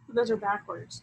Those are backwards.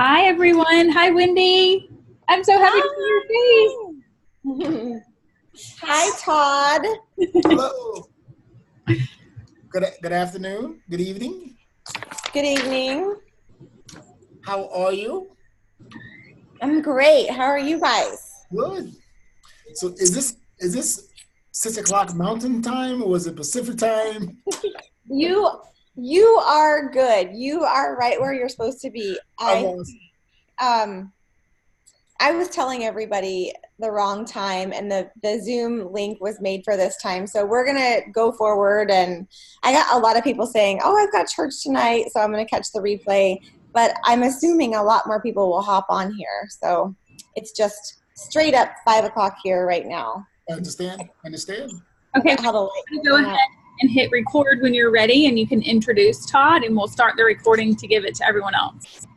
Hi, everyone. Hi, Wendy. I'm so happy to see your face. Hi, Todd. Hello. Good afternoon. Good evening. Good evening. How are you? I'm great. How are you guys? Good. So is this 6 o'clock Mountain Time or is it Pacific Time? You are good. You are right where you're supposed to be. I was telling everybody the wrong time, and the Zoom link was made for this time. So we're gonna go forward, and I got a lot of people saying, "Oh, I've got church tonight, so I'm gonna catch the replay." But I'm assuming a lot more people will hop on here. So it's just straight up 5 o'clock here right now. Understand. Okay, I'm going to go ahead and hit record when you're ready, and you can introduce Todd, and we'll start the recording to give it to everyone else.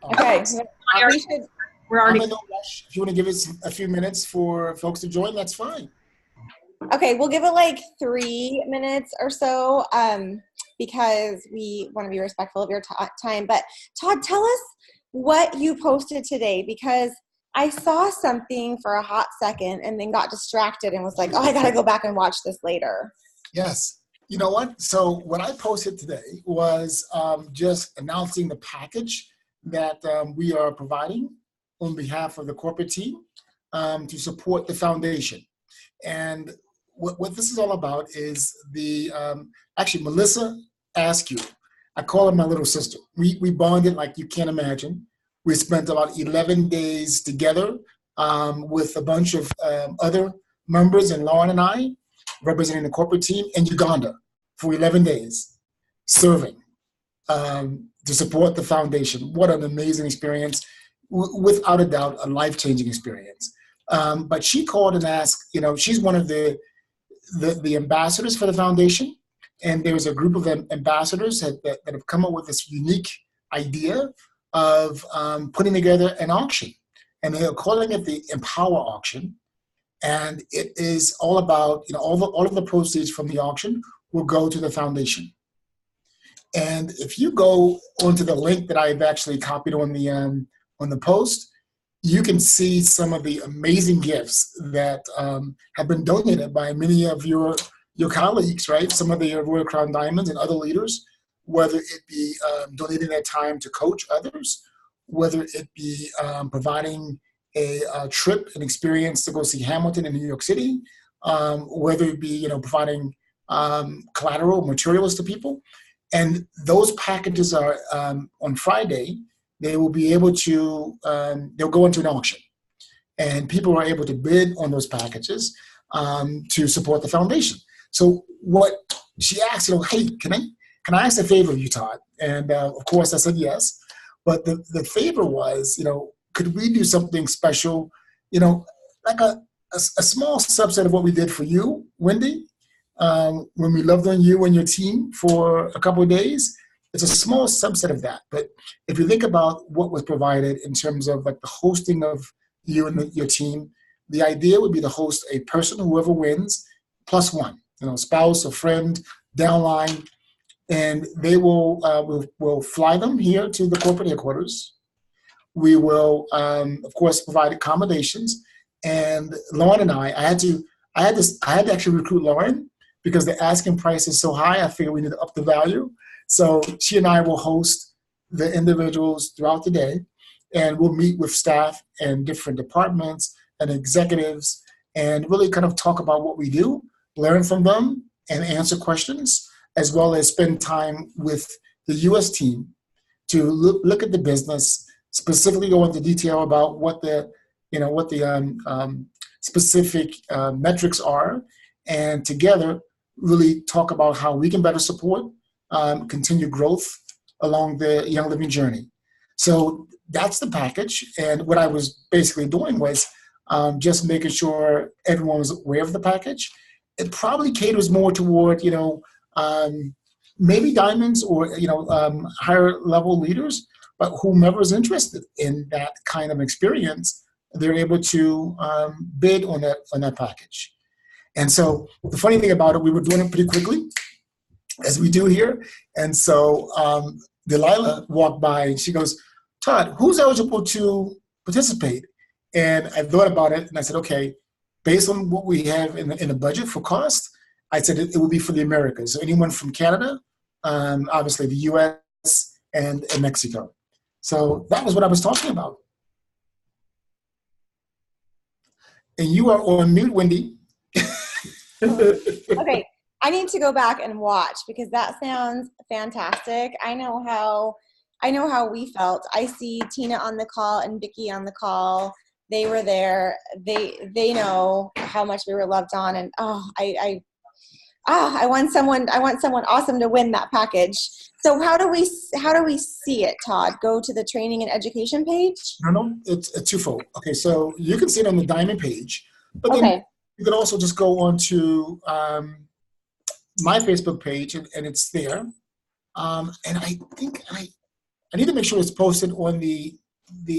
Okay. We're already. I'm in no rush. If you want to give us a few minutes for folks to join, that's fine. Okay, we'll give it like 3 minutes or so because we want to be respectful of your time. But Todd, tell us what you posted today, because I saw something for a hot second and then got distracted and was like, oh, I got to go back and watch this later. Yes. You know what? So what I posted today was just announcing the package that we are providing on behalf of the corporate team to support the foundation. And what this is all about is actually Melissa Askew. I call her my little sister. We bonded like you can't imagine. We spent about 11 days together with a bunch of other members, and Lauren and I, representing the corporate team in Uganda for 11 days, serving to support the foundation. What an amazing experience. Without a doubt, a life-changing experience. But she called and asked, she's one of the ambassadors for the foundation, and there's a group of ambassadors that have come up with this unique idea of putting together an auction, and they're calling it the Empower Auction. And it is all about, all of the proceeds from the auction will go to the foundation. And if you go onto the link that I've actually copied on the post, you can see some of the amazing gifts that have been donated by many of your colleagues, right? Some of the Royal Crown Diamonds and other leaders, whether it be donating their time to coach others, whether it be providing a trip, an experience to go see Hamilton in New York City, whether it be providing collateral materials to people. And those packages are on Friday. They will be able to, they'll go into an auction, and people are able to bid on those packages to support the foundation. So what she asked, hey, can I ask a favor of you, Todd? And of course I said yes, but the favor was, could we do something special, like a small subset of what we did for you, Wendy, when we loved on you and your team for a couple of days. It's a small subset of that. But if you think about what was provided in terms of like the hosting of you and your team, the idea would be to host a person, whoever wins, plus one, spouse or friend, downline, and they will fly them here to the corporate headquarters. We will, of course, provide accommodations. And Lauren and I had to actually recruit Lauren because the asking price is so high. I figured we need to up the value. So she and I will host the individuals throughout the day, and we'll meet with staff and different departments and executives and really kind of talk about what we do, learn from them, and answer questions, as well as spend time with the U.S. team to look at the business, specifically go into detail about what the specific metrics are, and together really talk about how we can better support continue growth along the Young Living journey. So that's the package. And what I was basically doing was just making sure everyone was aware of the package. It probably caters more toward, maybe diamonds or, higher level leaders, but whomever is interested in that kind of experience, they're able to bid on that package. And so the funny thing about it, we were doing it pretty quickly, as we do here. And so Delilah walked by and she goes, Todd, who's eligible to participate? And I thought about it and I said, okay, based on what we have in the budget for cost, I said it would be for the Americas. So anyone from Canada, obviously the US and Mexico. So that was what I was talking about. And you are on mute, Wendy. Okay, I need to go back and watch because that sounds fantastic. I know how we felt. I see Tina on the call and Vicki on the call. They were there. They know how much we were loved on, and I want someone awesome to win that package. So how do we see it, Todd? Go to the training and education page? No, it's twofold. Okay, so you can see it on the Diamond page, but then okay. You can also just go on to my Facebook page, and it's there. And I think I need to make sure it's posted on the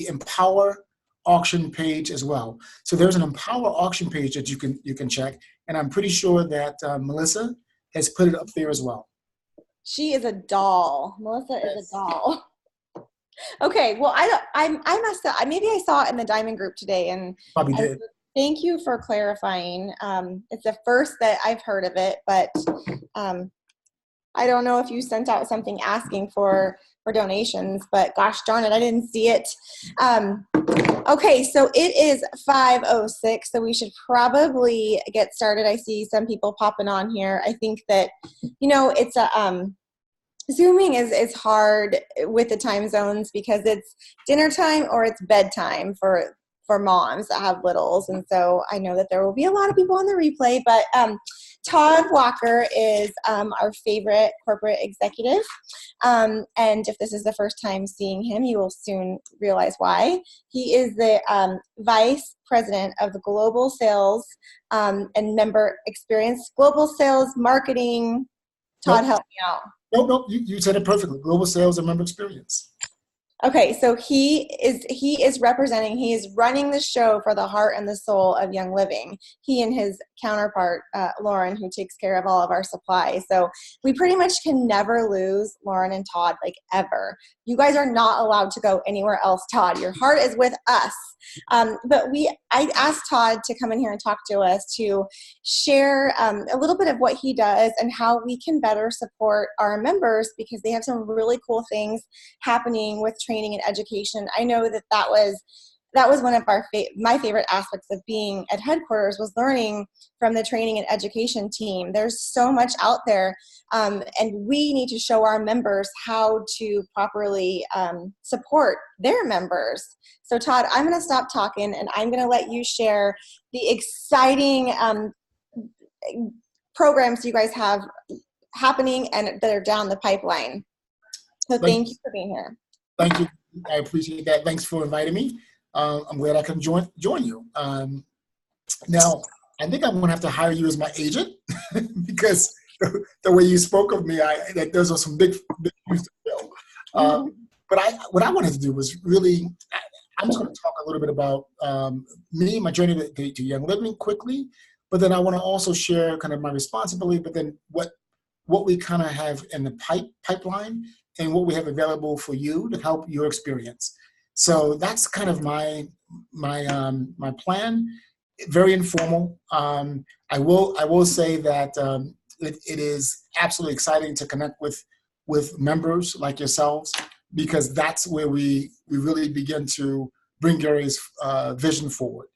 Empower auction page as well. So there's an Empower auction page that you can check, and I'm pretty sure that Melissa has put it up there as well. She is a doll. Melissa is a doll. Okay, well, I messed up. Maybe I saw it in the Diamond group today, and Probably did. Thank you for clarifying. It's the first that I've heard of it, but I don't know if you sent out something asking for donations, but gosh darn it, I didn't see it. Okay, so it is 5:06, so we should probably get started. I see some people popping on here. I think that, it's a Zooming is hard with the time zones because it's dinner time or it's bedtime for moms that have littles. And so I know that there will be a lot of people on the replay, but Todd Walker is our favorite corporate executive. And if this is the first time seeing him, you will soon realize why. He is the Vice President of the Global Sales and Member Experience, Global Sales Marketing. Todd, help me out. No, you said it perfectly. Global Sales and Member Experience. Okay, so he is running the show for the heart and the soul of Young Living. He and his counterpart, Lauren, who takes care of all of our supplies. So we pretty much can never lose Lauren and Todd, like ever. You guys are not allowed to go anywhere else, Todd. Your heart is with us. But I asked Todd to come in here and talk to us to share a little bit of what he does and how we can better support our members because they have some really cool things happening with training and education. I know that was one of my favorite aspects of being at headquarters was learning from the training and education team. There's so much out there, and we need to show our members how to properly support their members. So Todd, I'm going to stop talking and I'm going to let you share the exciting programs you guys have happening and that are down the pipeline. So thank you for being here. Thank you. I appreciate that. Thanks for inviting me. I'm glad I can join you. Now, I think I'm going to have to hire you as my agent because the way you spoke of me, those are some big shoes to fill. But what I wanted to do was really, I'm just going to talk a little bit about me, my journey to Young Living quickly, but then I want to also share kind of my responsibility, but then what we kind of have in the pipeline and what we have available for you to help your experience. So that's kind of my plan. Very informal. I will say that it is absolutely exciting to connect with members like yourselves because that's where we really begin to bring Gary's vision forward,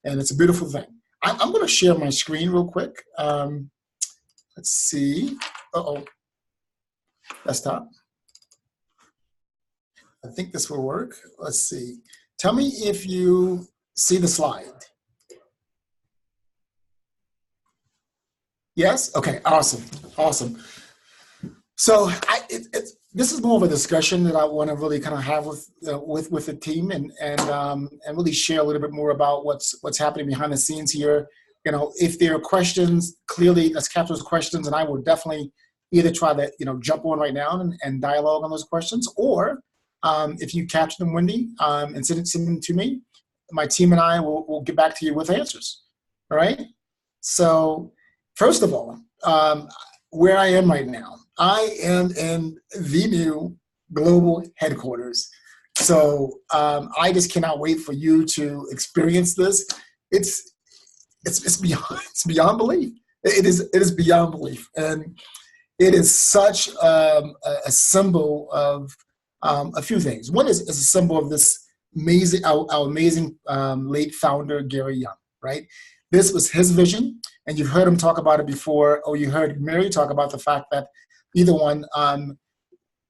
and it's a beautiful thing. I'm going to share my screen real quick. Let's see. Desktop. I think this will work. Let's see. Tell me if you see the slide. Yes? Okay, awesome. So this is more of a discussion that I want to really kind of have with the team and really share a little bit more about what's happening behind the scenes here. If there are questions, clearly let's capture those questions, and I will definitely either try to jump on right now and dialogue on those questions, or if you capture them, Wendy, and send them to me, my team and I will get back to you with answers. All right? So first of all, where I am right now, I am in the new global headquarters. So I just cannot wait for you to experience this. It's beyond belief. It is beyond belief, and it is such a symbol of a few things. One is a symbol of this amazing, our amazing late founder, Gary Young, right? This was his vision, and you've heard him talk about it before, or you heard Mary talk about the fact that either one,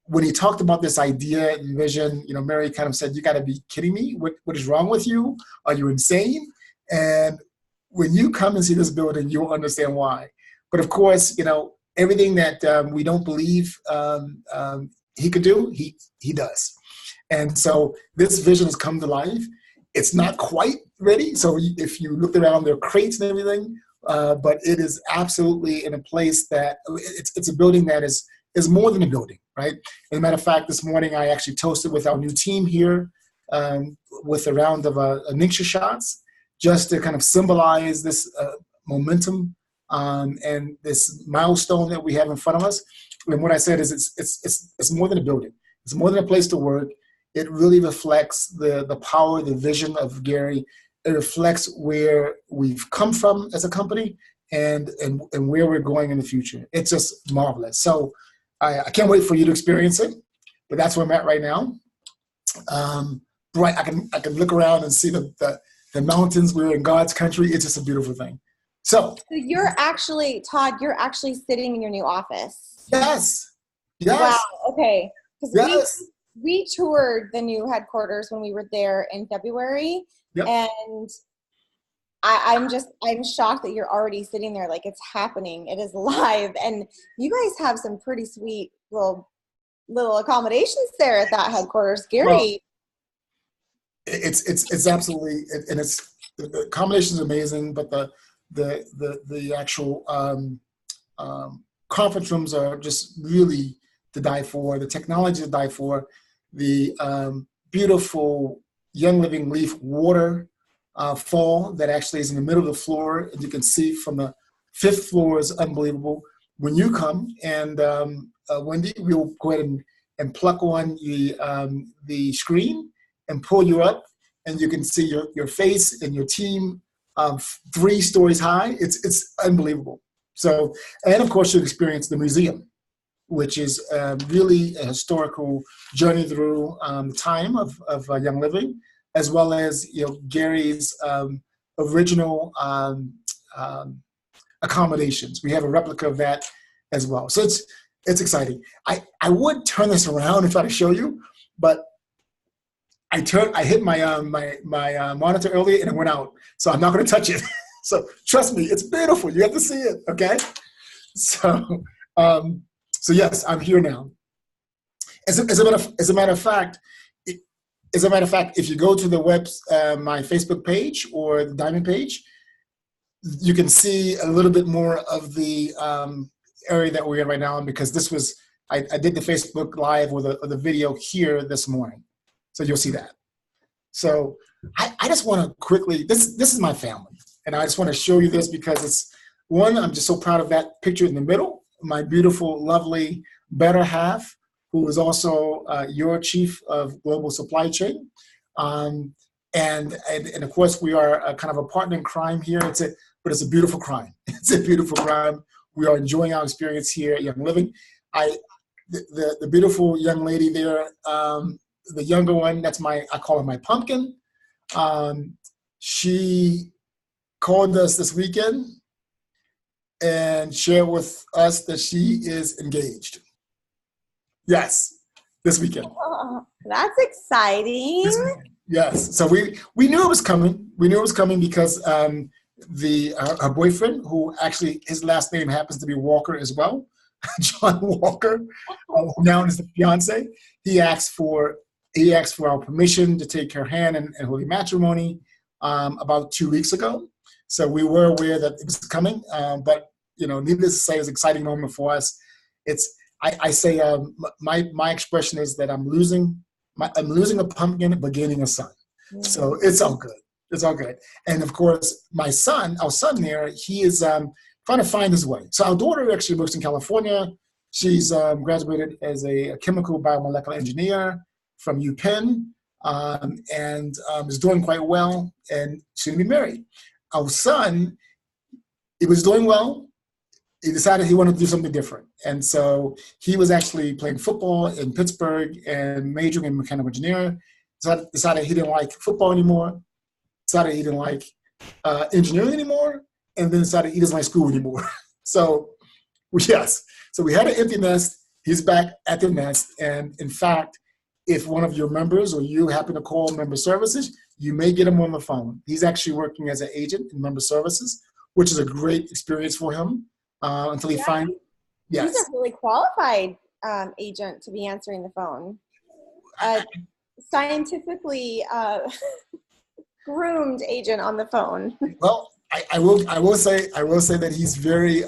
when he talked about this idea and vision, Mary kind of said, "You got to be kidding me. What is wrong with you? Are you insane?" And when you come and see this building, you'll understand why. But of course, everything that we don't believe he could do, he does. And so this vision has come to life. It's not quite ready. So if you looked around, there are crates and everything, but it is absolutely in a place that it's a building that is more than a building, right? As a matter of fact, this morning I actually toasted with our new team here with a round of Nixia shots, just to kind of symbolize this momentum and this milestone that we have in front of us. And what I said is it's more than a building. It's more than a place to work. It really reflects the power, the vision of Gary. It reflects where we've come from as a company and where we're going in the future. It's just marvelous. So I can't wait for you to experience it, but that's where I'm at right now. Right, I can look around and see the mountains. We're in God's country. It's just a beautiful thing. So you're actually, Todd, you're actually sitting in your new office. Yes. Wow. Okay. Yes. We toured the new headquarters when we were there in February. Yep. And I'm shocked that you're already sitting there. Like, it's happening. It is live. And you guys have some pretty sweet little accommodations there at that headquarters. Gary. Well, it's absolutely, and it's, the combination is amazing, but the actual conference rooms are just really to die for. The technology to die for. The beautiful Young Living Leaf water fall that actually is in the middle of the floor, and you can see from the 5th floor is unbelievable. When you come, and Wendy, we'll go ahead and pluck on the screen and pull you up, and you can see your face and your team 3 stories high. It's unbelievable. So, and of course, you experience the museum, which is really a historical journey through the time of Young Living, as well as Gary's original accommodations. We have a replica of that as well. So it's exciting. I would turn this around and try to show you, but I hit my monitor earlier and it went out, so I'm not going to touch it. So trust me, it's beautiful. You have to see it, okay? So yes, I'm here now. As a matter of fact, if you go to the my Facebook page or the Diamond page, you can see a little bit more of the area that we're in right now. Because this was, I did the Facebook Live with the video here this morning. So you'll see that. So I just want to quickly, this is my family. And I just want to show you this because it's, one, I'm just so proud of that picture in the middle. My beautiful, lovely, better half, who is also your chief of global supply chain. And of course, we are kind of a partner in crime here. But it's a beautiful crime. It's a beautiful crime. We are enjoying our experience here at Young Living. The beautiful young lady there, the younger one, I call her my pumpkin. She called us this weekend and shared with us that she is engaged. Yes, this weekend. Oh, that's exciting. Yes, so we knew it was coming. We knew it was coming because her boyfriend, who actually his last name happens to be Walker as well, John Walker, known as the fiance, he asked for our permission to take her hand in holy matrimony about 2 weeks ago. So we were aware that it was coming, but needless to say, it's an exciting moment for us. I say my expression is that I'm losing a pumpkin but gaining a son. So it's all good. It's all good. And of course, our son there, he is trying to find his way. So our daughter actually works in California. She's graduated as a chemical biomolecular engineer from UPenn, and is doing quite well and soon to be married. Our son, he was doing well. He decided he wanted to do something different. And so he was actually playing football in Pittsburgh and majoring in mechanical engineering. Decided he didn't like football anymore, decided he didn't like engineering anymore, and then decided he doesn't like school anymore. So, yes. So we had an empty nest. He's back at the nest. And in fact, if one of your members or you happen to call member services, you may get him on the phone. He's actually working as an agent in member services, which is a great experience for him until he finds. Yes. He's a really qualified agent to be answering the phone. Scientifically groomed agent on the phone. Well, I will say that he's very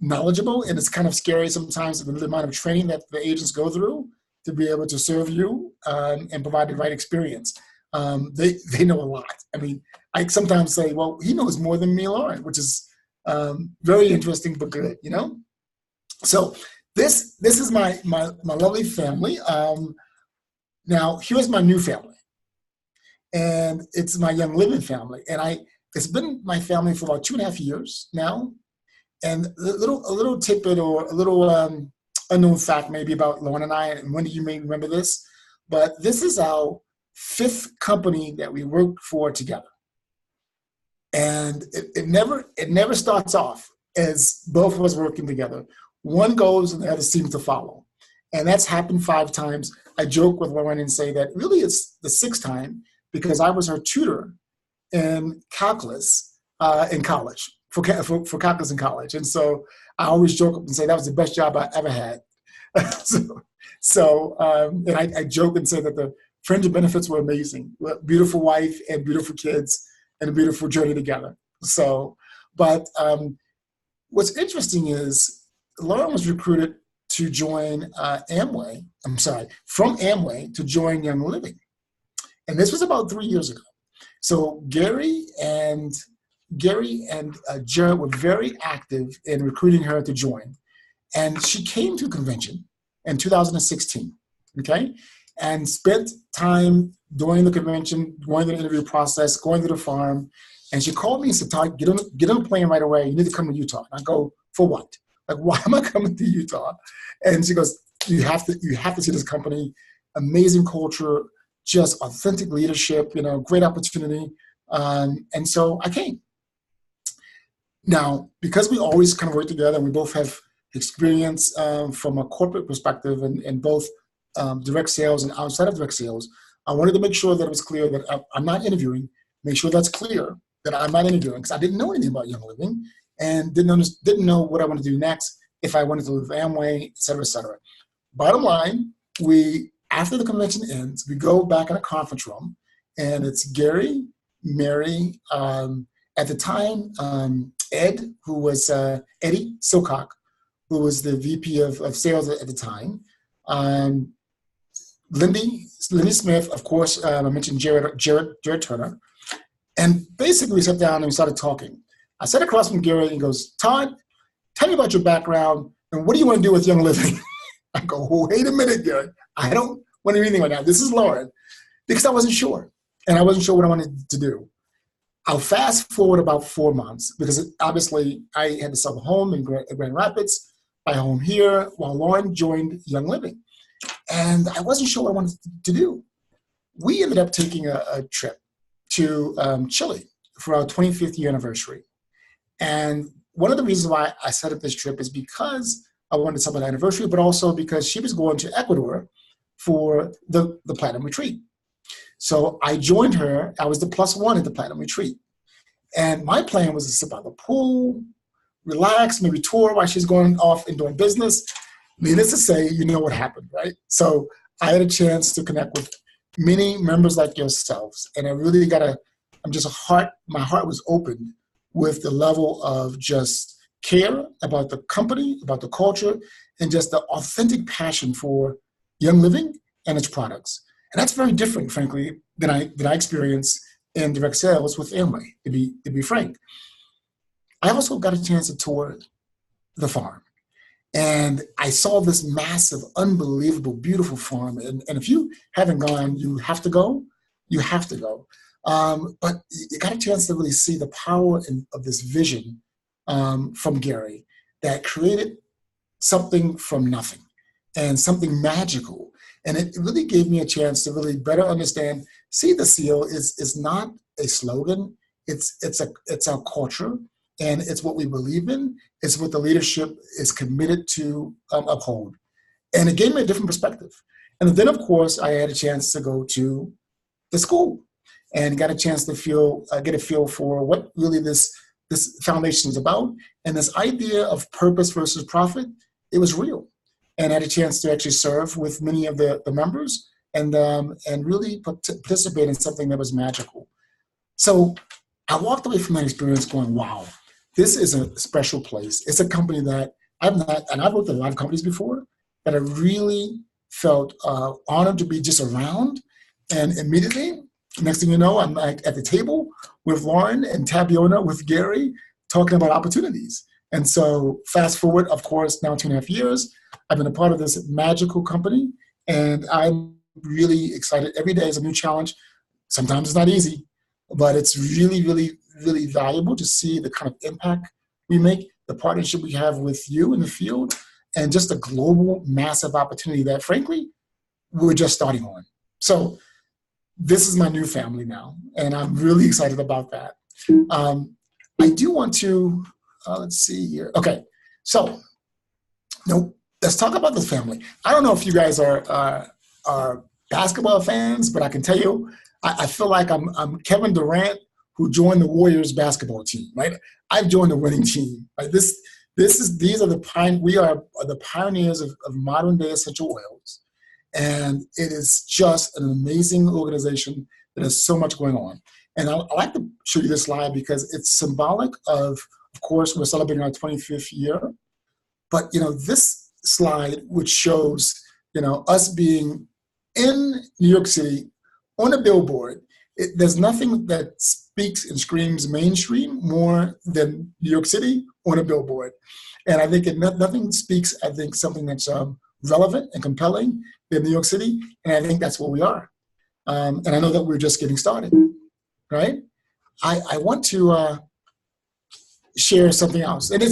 knowledgeable, and it's kind of scary sometimes the amount of training that the agents go through to be able to serve you and provide the right experience. They know a lot. I mean, I sometimes say, well, he knows more than me and Lauren, which is very interesting but good, you know? So this is my lovely family. Now, here's my new family. And it's my Young Living family. And it's been my family for about 2.5 years now. And a little tidbit or a little unknown fact maybe about Lauren and I, and Wendy, you may remember this, but this is our 5th company that we work for together. And it never starts off as both of us working together. One goes and the other seems to follow. And that's happened 5 times. I joke with Lauren and say that really it's the 6th time because I was her tutor in calculus in college. For calculus in college. And so I always joke up and say that was the best job I ever had. And I joke and say that the friends and benefits were amazing. Beautiful wife and beautiful kids and a beautiful journey together. So, but what's interesting is Lauren was recruited to join from Amway to join Young Living. And this was about 3 years ago. So Gary and Jared were very active in recruiting her to join. And she came to a convention in 2016, okay? And spent time during the convention, going through the interview process, going to the farm. And she called me and said, Todd, get on the plane right away. You need to come to Utah. And I go, for what? Like, why am I coming to Utah? And she goes, you have to see this company. Amazing culture, just authentic leadership, great opportunity. And so I came. Now, because we always kind of work together and we both have experience from a corporate perspective in both direct sales and outside of direct sales, I wanted to make sure that it was clear that I'm not interviewing, make sure that's clear that I'm not interviewing because I didn't know anything about Young Living and didn't know what I wanted to do next, if I wanted to leave Amway, et cetera, et cetera. Bottom line, after the convention ends, we go back in a conference room and it's Gary, Mary, at the time, Ed, who was Eddie Silcock, who was the VP of sales at the time. Lindy Smith, of course, I mentioned Jared Turner. And basically we sat down and we started talking. I sat across from Gary and he goes, Todd, tell me about your background and what do you want to do with Young Living? I go, wait a minute, Gary. I don't want to do anything right now. This is Lauren. Because I wasn't sure. And I wasn't sure what I wanted to do. I'll fast forward about 4 months because obviously I had to sell a home in Grand Rapids, buy a home here while Lauren joined Young Living. And I wasn't sure what I wanted to do. We ended up taking a trip to Chile for our 25th year anniversary. And one of the reasons why I set up this trip is because I wanted to celebrate the anniversary, but also because she was going to Ecuador for the Platinum Retreat. So I joined her. I was the +1 at the Platinum Retreat. And my plan was to sit by the pool, relax, maybe tour while she's going off and doing business. Needless to say, you know what happened, right? So I had a chance to connect with many members like yourselves. And I really my heart was opened with the level of just care about the company, about the culture, and just the authentic passion for Young Living and its products. And that's very different, frankly, than I experienced in direct sales with Amway, to be frank. I also got a chance to tour the farm. And I saw this massive, unbelievable, beautiful farm. And if you haven't gone, you have to go. You have to go. But you got a chance to really see the power of this vision from Gary that created something from nothing and something magical. And it really gave me a chance to really better understand, see the seal is not a slogan, it's our culture, and it's what we believe in, it's what the leadership is committed to uphold. And it gave me a different perspective. And then, of course, I had a chance to go to the school and got a chance to get a feel for what really this foundation is about. And this idea of purpose versus profit, it was real. And I had a chance to actually serve with many of the members and really participate in something that was magical. So I walked away from that experience going, wow, this is a special place. It's a company that I've worked at a lot of companies before, that I really felt honored to be just around. And immediately, next thing you know, I'm at the table with Lauren and Tabiona with Gary talking about opportunities. And so fast forward, of course, now 2.5 years, I've been a part of this magical company, and I'm really excited. Every day is a new challenge. Sometimes it's not easy, but it's really, really, really valuable to see the kind of impact we make, the partnership we have with you in the field, and just a global, massive opportunity that, frankly, we're just starting on. So this is my new family now, and I'm really excited about that. I do want to, let's see here. Okay, so let's talk about the family. I don't know if you guys are basketball fans, but I can tell you, I feel like I'm Kevin Durant who joined the Warriors basketball team, right? I've joined the winning team. Right? We are the pioneers of modern day essential oils. And it is just an amazing organization that has so much going on. And I like to show you this slide because it's symbolic of course, we're celebrating our 25th year. But, this slide, which shows, us being in New York City on a billboard, there's nothing that speaks and screams mainstream more than New York City on a billboard. And I think nothing speaks, something that's relevant and compelling in New York City. And I think that's what we are. And I know that we're just getting started, right? I want to share something else. And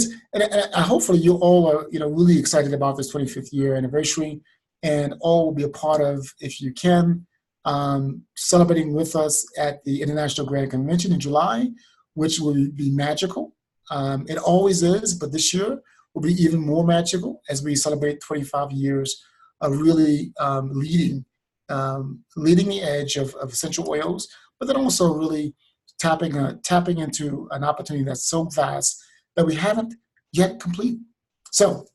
hopefully you all are, really excited about this 25th year anniversary, and all will be a part of, if you can, celebrating with us at the International Grand Convention in July, which will be magical. It always is, but this year will be even more magical as we celebrate 25 years of really leading the edge of essential oils, but then also really tapping into an opportunity that's so vast that we haven't yet completed. So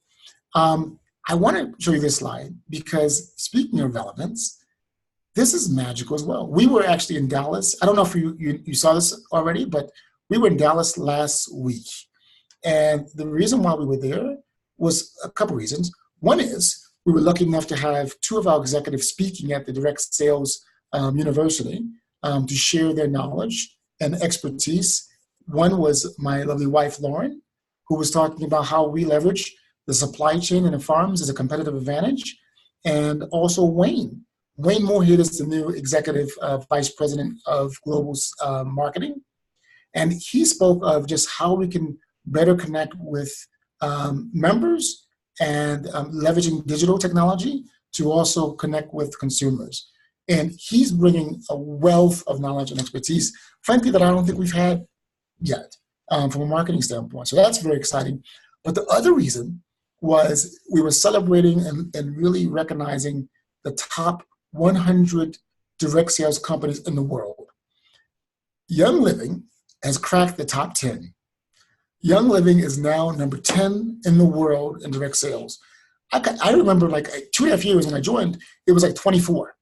I want to show you this slide because, speaking of relevance, this is magical as well. We were actually in Dallas. I don't know if you saw this already, but we were in Dallas last week. And the reason why we were there was a couple reasons. One is we were lucky enough to have two of our executives speaking at the Direct Sales University to share their knowledge and expertise. One was my lovely wife, Lauren, who was talking about how we leverage the supply chain in the farms as a competitive advantage. And also Wayne Moorhead is the new executive vice president of global marketing. And he spoke of just how we can better connect with members and leveraging digital technology to also connect with consumers. And he's bringing a wealth of knowledge and expertise, frankly, that I don't think we've had yet from a marketing standpoint. So that's very exciting. But the other reason was we were celebrating and really recognizing the top 100 direct sales companies in the world. Young Living has cracked the top 10. Young Living is now number 10 in the world in direct sales. I remember like 2.5 years when I joined, it was like 24.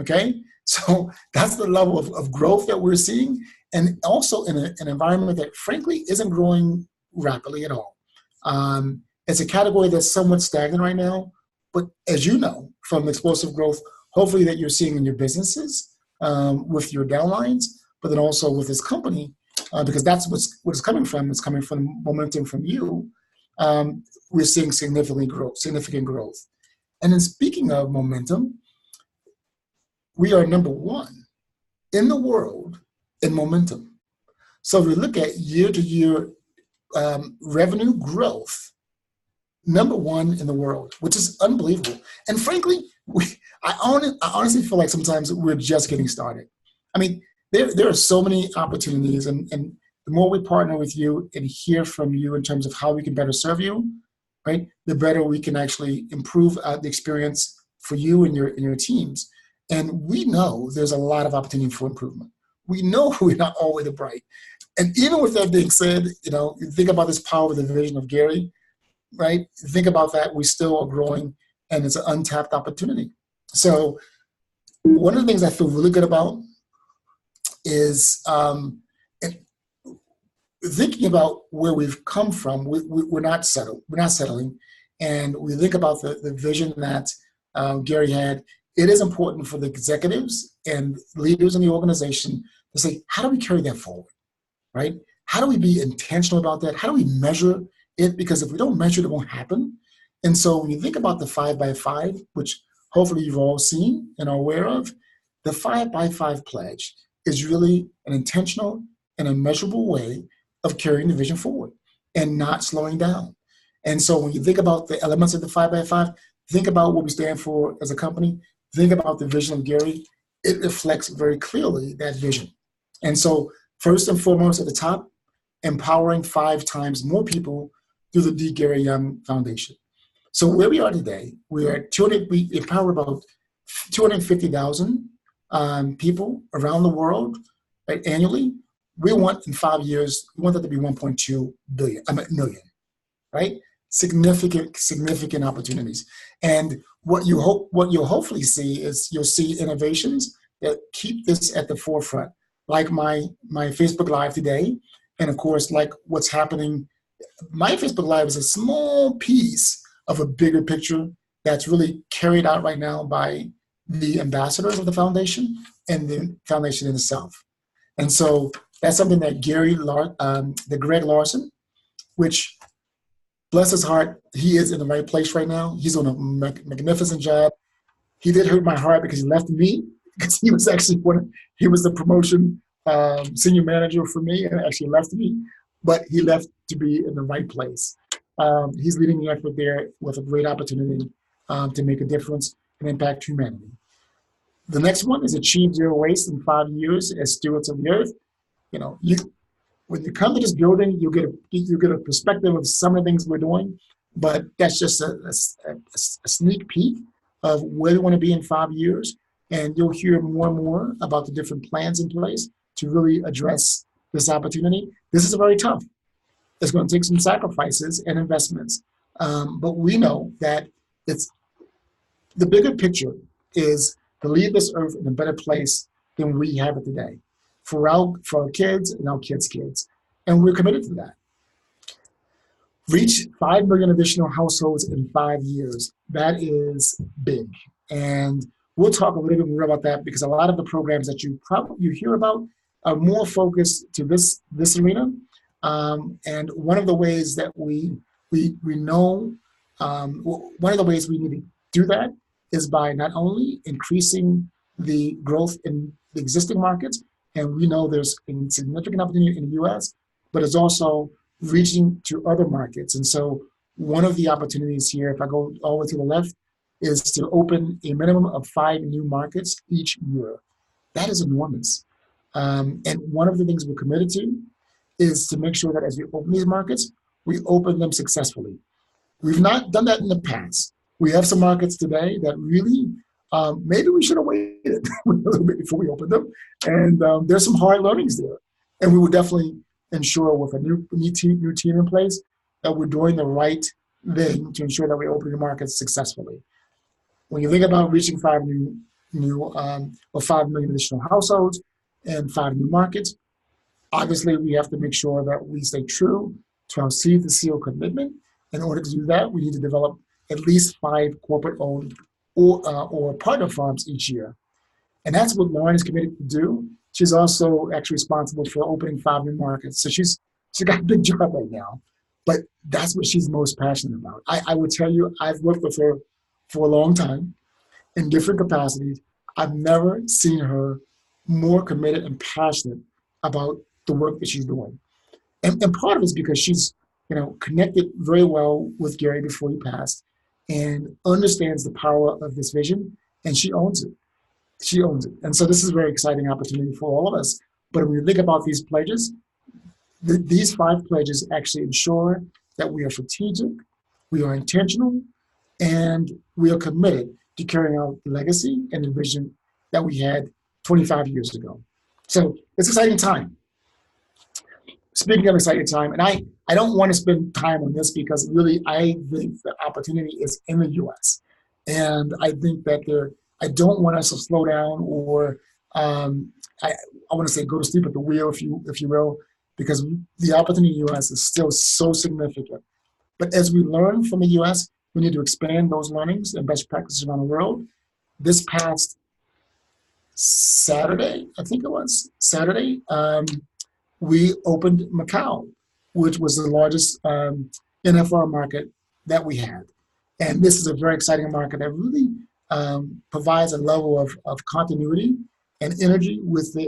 Okay, so that's the level of growth that we're seeing, and also in an environment that frankly isn't growing rapidly at all. It's a category that's somewhat stagnant right now, but as you know from explosive growth, hopefully that you're seeing in your businesses with your downlines, but then also with this company, because that's what it's coming from. It's coming from momentum from you. we're seeing significant growth. And then speaking of momentum, we are number one in the world in momentum. So if we look at year-to-year revenue growth, number one in the world, which is unbelievable. And frankly, I honestly feel like sometimes we're just getting started. I mean, there are so many opportunities, and the more we partner with you and hear from you in terms of how we can better serve you, right, the better we can actually improve the experience for you and your teams. And we know there's a lot of opportunity for improvement. We know we're not always bright. And even with that being said, you think about this power of the vision of Gary, right? Think about that. We still are growing, and it's an untapped opportunity. So one of the things I feel really good about is thinking about where we've come from. We're not settled. We're not settling. And we think about the vision that Gary had. It is important for the executives and leaders in the organization to say, how do we carry that forward, right? How do we be intentional about that? How do we measure it? Because if we don't measure it, it won't happen. And so when you think about the 5x5, which hopefully you've all seen and are aware of, the 5x5 pledge is really an intentional and a measurable way of carrying the vision forward and not slowing down. And so when you think about the elements of the 5x5, think about what we stand for as a company, think about the vision of Gary. It reflects very clearly that vision. And so first and foremost at the top, empowering 5 times more people through the D. Gary Young Foundation. So where we are today, we empower about 250,000 people around the world, right, annually. We want in 5 years, we want that to be 1.2 million, right? Significant opportunities. And what you'll hopefully see is you'll see innovations that keep this at the forefront, like my Facebook Live today, and of course, like what's happening. My Facebook Live is a small piece of a bigger picture that's really carried out right now by the ambassadors of the foundation and the foundation in itself. And so that's something that Greg Larson, which, bless his heart, he is in the right place right now. He's doing a magnificent job. He did hurt my heart because he left me, because he was actually he was the promotion senior manager for me and actually left me, but he left to be in the right place. He's leading the effort there with a great opportunity to make a difference and impact humanity. The next one is achieve zero waste in 5 years as stewards of the earth. When you come to this building, you get a perspective of some of the things we're doing, but that's just a sneak peek of where we want to be in 5 years. And you'll hear more and more about the different plans in place to really address this opportunity. This is very tough. It's going to take some sacrifices and investments. But we know that the bigger picture is to leave this earth in a better place than we have it today for our kids and our kids' kids. And we're committed to that. Reach 5 million additional households in 5 years. That is big. And we'll talk a little bit more about that because a lot of the programs that you hear about are more focused to this arena. And one of the ways that we know, one of the ways we need to do that is by not only increasing the growth in the existing markets, and we know there's a significant opportunity in the US, but it's also reaching to other markets. And so one of the opportunities here, if I go all the way to the left, is to open a minimum of 5 new markets each year. That is enormous. And one of the things we're committed to is to make sure that as we open these markets, we open them successfully. We've not done that in the past. We have some markets today that really, maybe we should have waited a little bit before we opened them. And there's some hard learnings there. And we will definitely ensure with a new team in place that we're doing the right thing to ensure that we open the markets successfully. When you think about reaching 5 million additional households and 5 new markets, obviously we have to make sure that we stay true to our seed to seal commitment. In order to do that, we need to develop at least 5 corporate-owned or partner farms each year. And that's what Lauren is committed to do. She's also actually responsible for opening 5 new markets. So she's got a big job right now. But that's what she's most passionate about. I would tell you, I've worked with her for a long time in different capacities. I've never seen her more committed and passionate about the work that she's doing. And part of it is because she's, connected very well with Gary before he passed and understands the power of this vision, and she owns it. She owns it. And so this is a very exciting opportunity for all of us. But when you think about these pledges, these 5 pledges actually ensure that we are strategic, we are intentional, and we are committed to carrying out the legacy and the vision that we had 25 years ago. So it's an exciting time. Speaking of exciting time, and I don't want to spend time on this because really I think the opportunity is in the U.S. And I think that I don't want us to slow down or I want to say go to sleep at the wheel, if you will, because the opportunity in the U.S. is still so significant. But as we learn from the U.S., we need to expand those learnings and best practices around the world. This past Saturday, I think it was Saturday, we opened Macau, which was the largest NFR market that we had. And this is a very exciting market that really provides a level of continuity and energy with the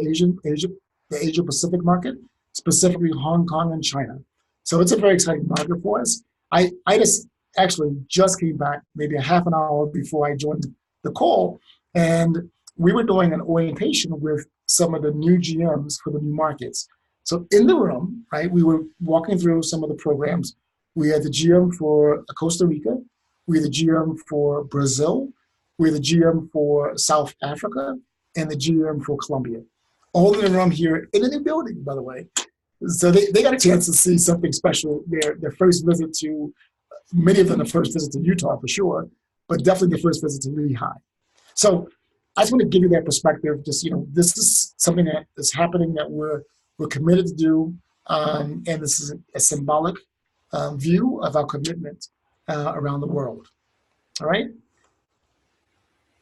Asia Pacific market, specifically Hong Kong and China. So it's a very exciting market for us. I just came back maybe a half an hour before I joined the call, and we were doing an orientation with some of the new GMs for the new markets. So in the room, right, we were walking through some of the programs. We had the GM for Costa Rica, we had the GM for Brazil, we had the GM for South Africa, and the GM for Colombia. All in the room here in a new building, by the way. So they got a chance to see something special. Their first visit to, many of them the first visit to Utah for sure, but definitely the first visit to Lehigh. So I just want to give you that perspective. Just, this is something that is happening that we're committed to do, and this is a symbolic view of our commitment around the world. All right?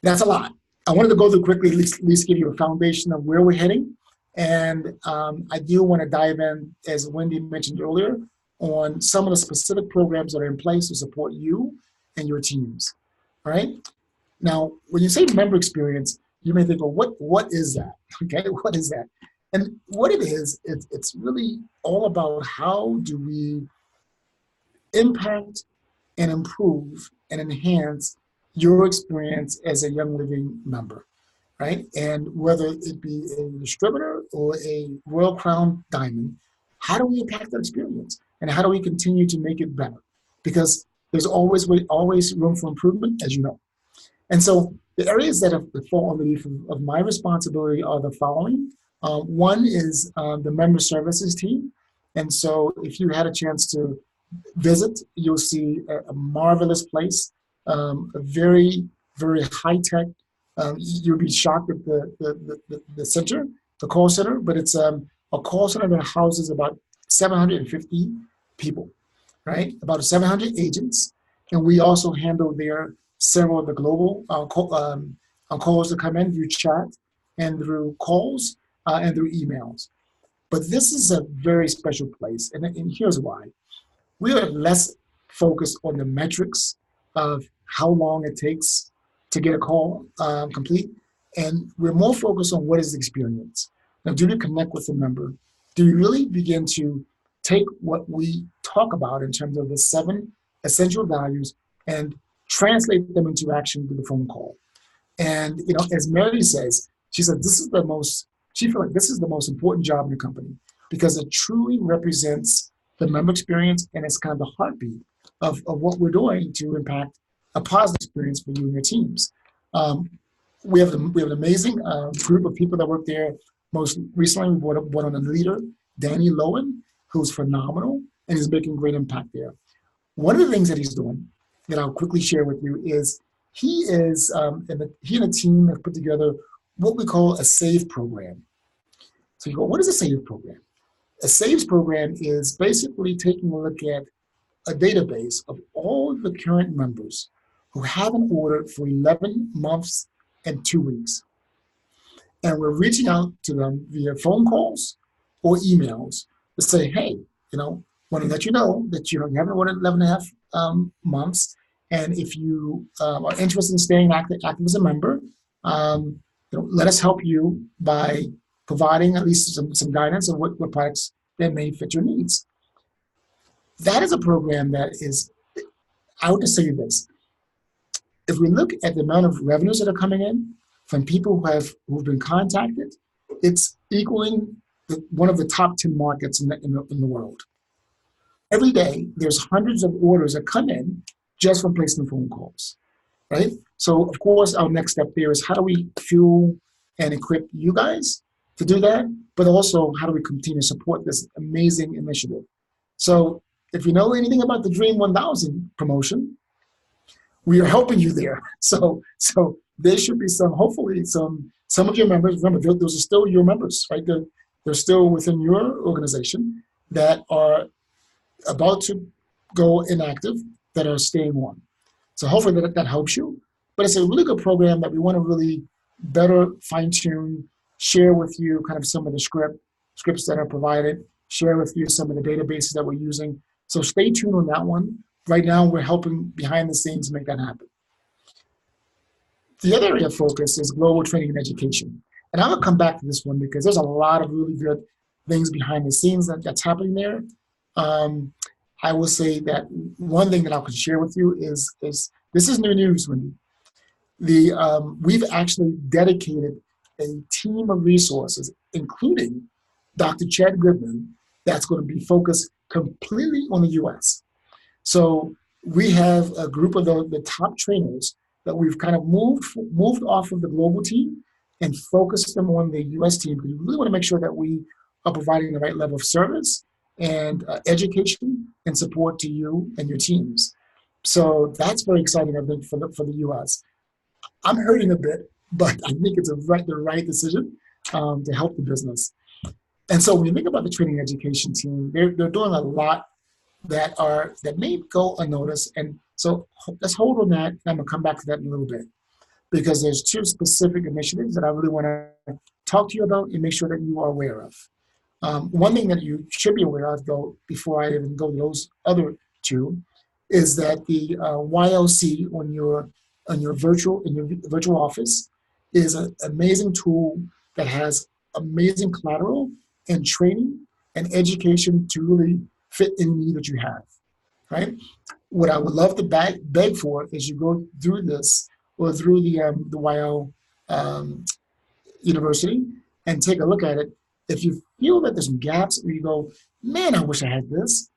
That's a lot. I wanted to go through quickly, at least give you a foundation of where we're heading. And I do want to dive in, as Wendy mentioned earlier, on some of the specific programs that are in place to support you and your teams. All right? Now, when you say member experience, you may think, well, what is that? Okay, what is that? And what it is, it's really all about how do we impact and improve and enhance your experience as a Young Living member, right? And whether it be a distributor or a Royal Crown Diamond, how do we impact that experience? And how do we continue to make it better? Because there's always room for improvement, as you know. And so the areas that fall underneath of my responsibility are the following. One is the member services team. And so if you had a chance to visit, you'll see a marvelous place, a very, very high-tech. You'll be shocked at the center, the call center, but it's a call center that houses about 750 people, right? About 700 agents. And we also handle several of the global calls that come in through chat and through calls and through emails. But this is a very special place, and here's why. We are less focused on the metrics of how long it takes to get a call complete, and we're more focused on what is the experience. Now, do you connect with the member? Do you really begin to take what we talk about in terms of the 7 essential values and translate them into action through the phone call? And as Mary says, she said she feels like this is the most important job in the company because it truly represents the member experience, and it's kind of the heartbeat of what we're doing to impact a positive experience for you and your teams. We have an amazing group of people that work there. Most recently, we brought on a leader, Danny Lowen, who's phenomenal, and he's making great impact there. One of the things that he's doing that I'll quickly share with you is he and a team have put together what we call a SAVE program. So you go, what is a SAVE program? A SAVES program is basically taking a look at a database of all the current members who haven't ordered for 11 months and 2 weeks. And we're reaching out to them via phone calls or emails to say, hey, want to let you know that you haven't ordered 11 and a half months. And if you are interested in staying active as a member, let us help you by providing at least some guidance on what products that may fit your needs. That is a program that is, I would just say this. If we look at the amount of revenues that are coming in from people who've been contacted, it's equaling one of the top 10 markets in the world. Every day, there's hundreds of orders that come in just from placing phone calls, right? So, of course, our next step there is how do we fuel and equip you guys to do that, but also how do we continue to support this amazing initiative? So, if you know anything about the Dream 1000 promotion, we are helping you there. So there should be hopefully some of your members, remember, those are still your members, right? They're still within your organization that are about to go inactive, that are staying on. So hopefully that helps you. But it's a really good program that we want to really better fine-tune, share with you kind of some of the scripts that are provided, share with you some of the databases that we're using. So stay tuned on that one. Right now, we're helping behind the scenes to make that happen. The other area of focus is global training and education. And I'm going to come back to this one because there's a lot of really good things behind the scenes that's happening there. I will say that one thing that I could share with you is this is new news, Wendy. We've actually dedicated a team of resources, including Dr. Chad Goodman, that's going to be focused completely on the U.S. So we have a group of the top trainers that we've kind of moved off of the global team and focused them on the U.S. team, because we really want to make sure that we are providing the right level of service and education and support to you and your teams. So that's very exciting, I think, for the U.S. I'm hurting a bit, but I think it's the right decision to help the business. And so when you think about the training and education team, they're doing a lot that may go unnoticed. And so let's hold on that. And I'm going to come back to that in a little bit, because there's two specific initiatives that I really want to talk to you about and make sure that you are aware of. One thing that you should be aware of, though, before I even go to those other two, is that the YOC on your virtual office is an amazing tool that has amazing collateral and training and education to really fit any need that you have, right? What I would love to beg for is you go through this or through the YO University and take a look at it. If you feel that there's some gaps where you go, man, I wish I had this,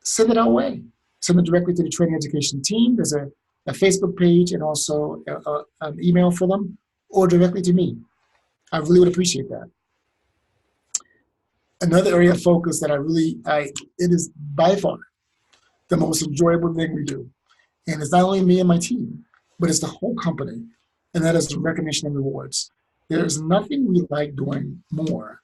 send it our way. Send it directly to the training education team. There's a Facebook page and also an email for them, or directly to me. I really would appreciate that. Another area of focus that it is by far the most enjoyable thing we do. And it's not only me and my team, but it's the whole company. And that is recognition and rewards. There's nothing we like doing more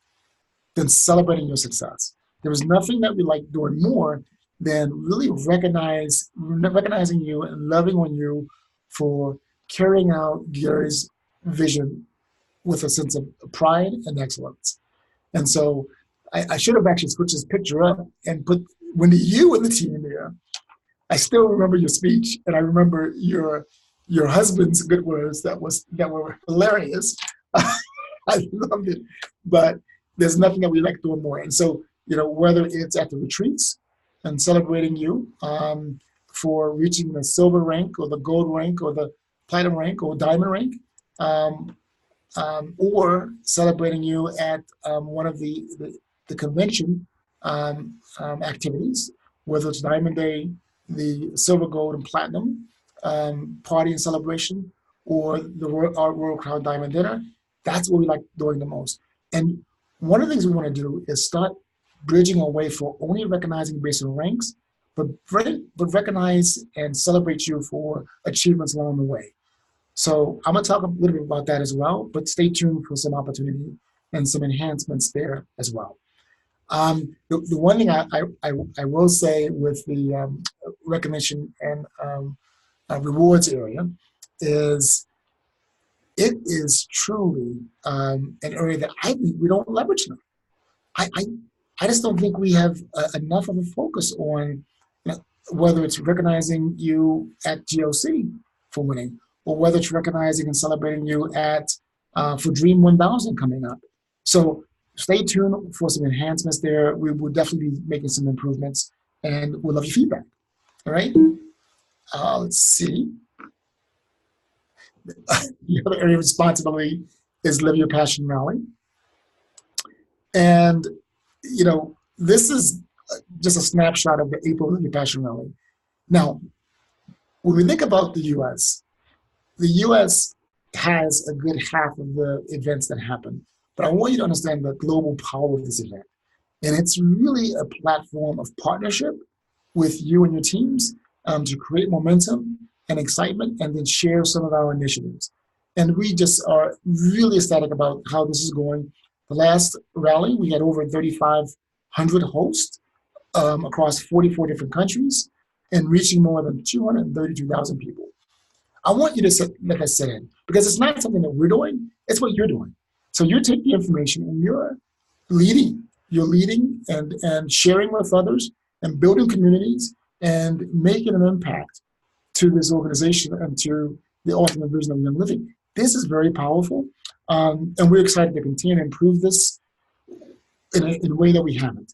than celebrating your success. There's nothing that we like doing more than really recognizing you and loving on you for carrying out Gary's vision with a sense of pride and excellence. And so I should have actually switched this picture up and put Wendy, you and the team there. I still remember your speech, and I remember your husband's good words that were hilarious. I loved it, but there's nothing that we like doing more. And so, whether it's at the retreats and celebrating you for reaching the silver rank or the gold rank or the platinum rank or diamond rank, or celebrating you at one of the convention activities, whether it's Diamond Day, the silver, gold, and platinum party and celebration, or the Royal Crown Diamond Dinner. That's what we like doing the most. And one of the things we want to do is start bridging away for only recognizing based on ranks, but recognize and celebrate you for achievements along the way. So I'm going to talk a little bit about that as well, but stay tuned for some opportunity and some enhancements there as well. The one thing I will say with the recognition and rewards area is it is truly an area that we don't leverage enough. I just don't think we have enough of a focus on, whether it's recognizing you at GOC for winning, or whether it's recognizing and celebrating you at for Dream 1000 coming up. So stay tuned for some enhancements there. We will definitely be making some improvements, and we'll love your feedback. All right. Let's see. The other area of responsibility is Live Your Passion Rally. And, this is just a snapshot of the April Live Your Passion Rally. Now, when we think about the U.S. has a good half of the events that happen. But I want you to understand the global power of this event. And it's really a platform of partnership with you and your teams to create momentum and excitement, and then share some of our initiatives. And we just are really ecstatic about how this is going. The last rally, we had over 3,500 hosts across 44 different countries and reaching more than 232,000 people. I want you to let that sit in, because it's not something that we're doing, it's what you're doing. So you take the information and you're leading and sharing with others and building communities and making an impact to this organization and to the ultimate vision of Young Living. This is very powerful, and we're excited to continue to improve this in a way that we haven't.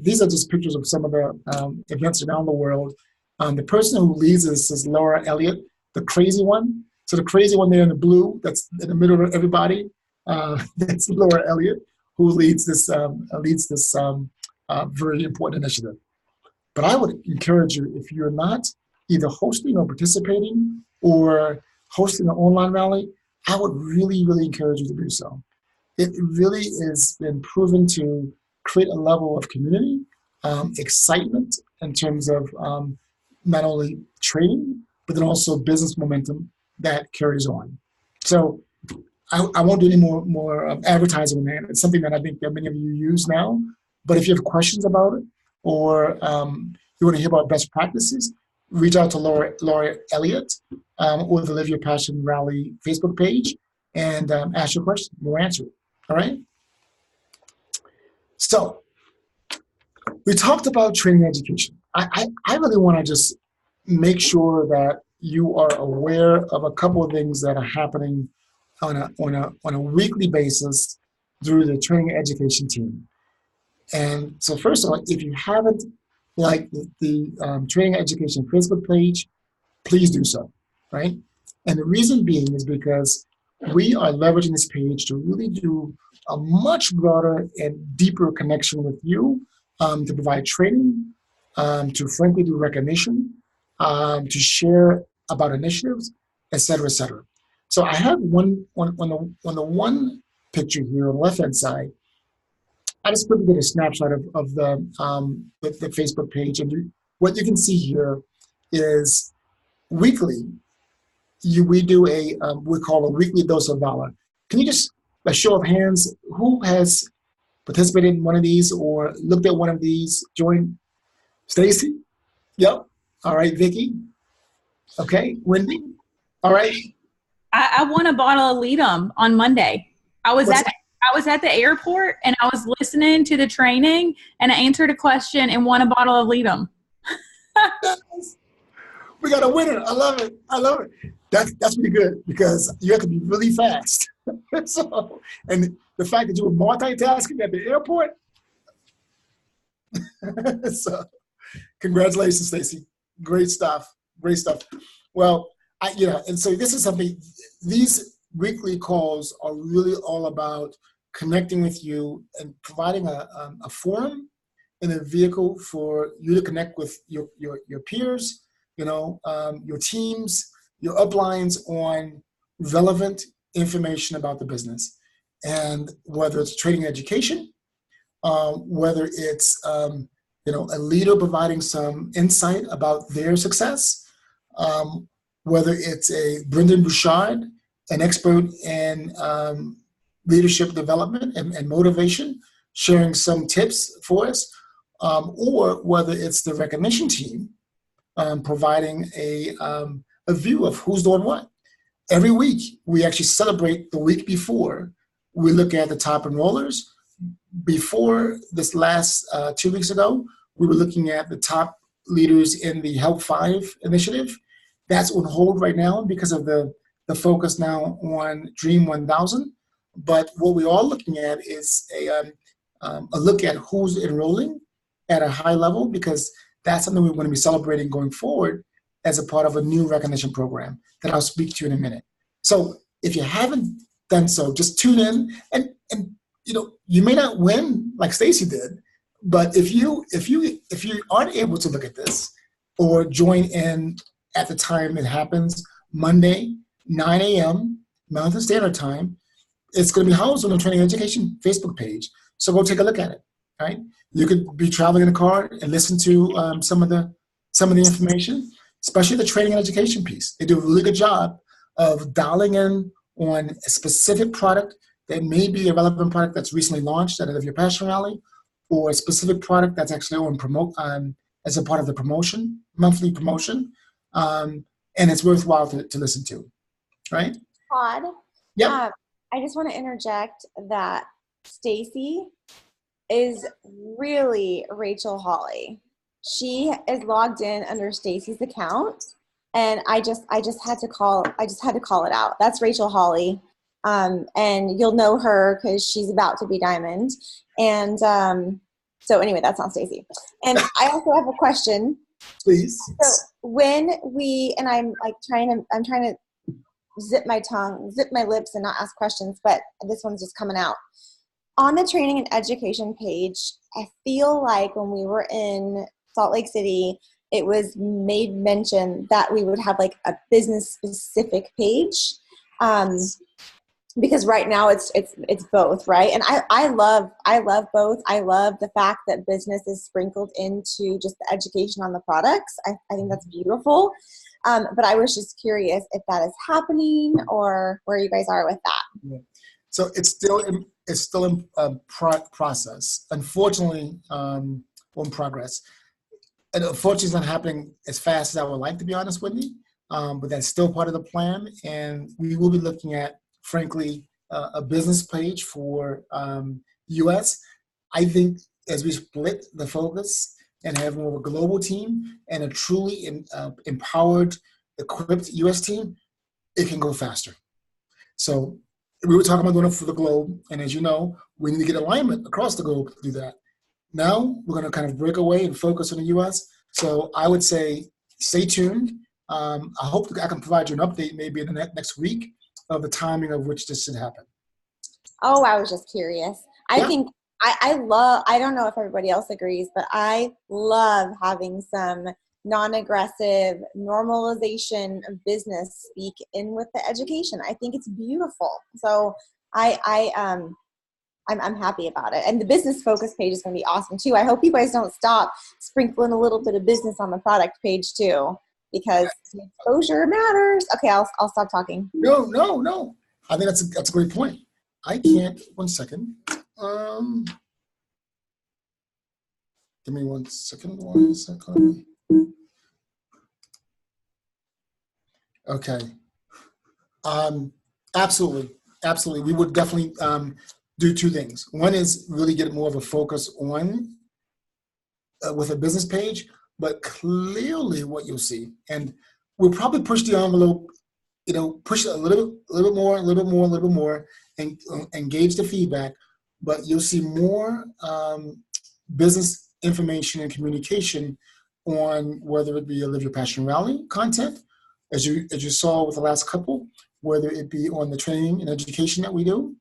These are just pictures of some of the events around the world. The person who leads this is Laura Elliott, the crazy one. So the crazy one there in the blue, that's in the middle of everybody, that's Laura Elliott, who leads this very important initiative. But I would encourage you, if you're not either hosting or participating or hosting an online rally, I would really, really encourage you to do so. It really has been proven to create a level of community, excitement in terms of not only training, but then also business momentum that carries on. So I won't do any more advertising on that. It's something that I think that many of you use now. But if you have questions about it, or you want to hear about best practices, reach out to Laura Elliott or the Live Your Passion Rally Facebook page and ask your question. We'll answer it. All right? So we talked about training education. I really want to just make sure that you are aware of a couple of things that are happening on a weekly basis through the training education team. And so first of all, if you haven't liked the training education Facebook page, please do so, right? And the reason being is because we are leveraging this page to really do a much broader and deeper connection with you, to provide training, to frankly do recognition, to share about initiatives, et cetera, et cetera. So I have on the one picture here on the left-hand side, I just quickly get a snapshot of the Facebook page. And what you can see here is weekly, we do we call a weekly dose of valor. Can you just, a show of hands, who has participated in one of these or looked at one of these? Join. Stacy? Yep. All right, Vicki? Okay, Wendy? All right. I won a bottle of Leadum on Monday. I was at the airport and I was listening to the training and I answered a question and won a bottle of Leadum. We got a winner. I love it. I love it. That's pretty good because you have to be really fast. So, and the fact that you were multitasking at the airport. So, congratulations, Stacy. Great stuff. Great stuff. Well, and so this is something. These weekly calls are really all about connecting with you and providing a forum and a vehicle for you to connect with your peers, your teams, your uplines on relevant information about the business. And whether it's training education, whether it's a leader providing some insight about their success, whether it's a Brendan Bouchard, an expert in leadership development and motivation, sharing some tips for us, or whether it's the recognition team providing a view of who's doing what. Every week, we actually celebrate the week before. We look at the top enrollers, before this last 2 weeks ago, we were looking at the top leaders in the Help 5 initiative. That's on hold right now because of the focus now on Dream 1000. But what we are looking at is a look at who's enrolling at a high level, because that's something we're going to be celebrating going forward as a part of a new recognition program that I'll speak to in a minute. So if you haven't done so, just tune in, and you may not win like Stacy did, but if you aren't able to look at this or join in at the time it happens, Monday, 9 a.m. Mountain Standard Time, it's going to be housed on the Training Education Facebook page. So go take a look at it. Right? You could be traveling in a car and listen to some of the information, especially the training and education piece. They do a really good job of dialing in on a specific product that may be a relevant product that's recently launched at a Live Your Passion rally, or a specific product that's actually on as a part of the monthly promotion, and it's worthwhile to listen to, right? Todd, yeah. I just want to interject that Stacy is really Rachel Hawley. She is logged in under Stacy's account, and I just had to call it out. That's Rachel Hawley, and you'll know her because she's about to be Diamond. And so anyway, that's not Stacy. And I also have a question. Please. So when I'm trying to zip my lips and not ask questions, but this one's just coming out. On the training and education page, I feel like when we were in Salt Lake City, it was made mention that we would have like a business specific page, because right now it's both, right? And I love both. I love the fact that business is sprinkled into just the education on the products. I think that's beautiful. But I was just curious if that is happening or where you guys are with that. Yeah. So it's still in process. Unfortunately, in progress. And unfortunately, it's not happening as fast as I would like, to be honest with you. But that's still part of the plan, and we will be looking at, frankly, a business page for U.S. I think as we split the focus and have more of a global team and a truly empowered, equipped U.S. team, it can go faster. So we were talking about doing it for the globe, and as you know, we need to get alignment across the globe to do that. Now we're going to kind of break away and focus on the U.S. So I would say stay tuned. I hope I can provide you an update maybe in the next week of the timing of which this should happen. Oh, I was just curious. I think I don't know if everybody else agrees, but I love having some non-aggressive normalization of business speak in with the education. I think it's beautiful. So I'm happy about it. And the business focus page is going to be awesome too. I hope you guys don't stop sprinkling a little bit of business on the product page too, because exposure matters. Okay, I'll stop talking. No. I think that's a great point. I can't. 1 second. Give me 1 second. 1 second. Okay. Absolutely. We would definitely do two things. One is really get more of a focus on with a business page, but clearly what you'll see, and we'll probably push the envelope, push it a little bit more, and engage the feedback, but you'll see more business information and communication on whether it be a Live Your Passion Rally content, as you saw with the last couple, whether it be on the training and education that we do.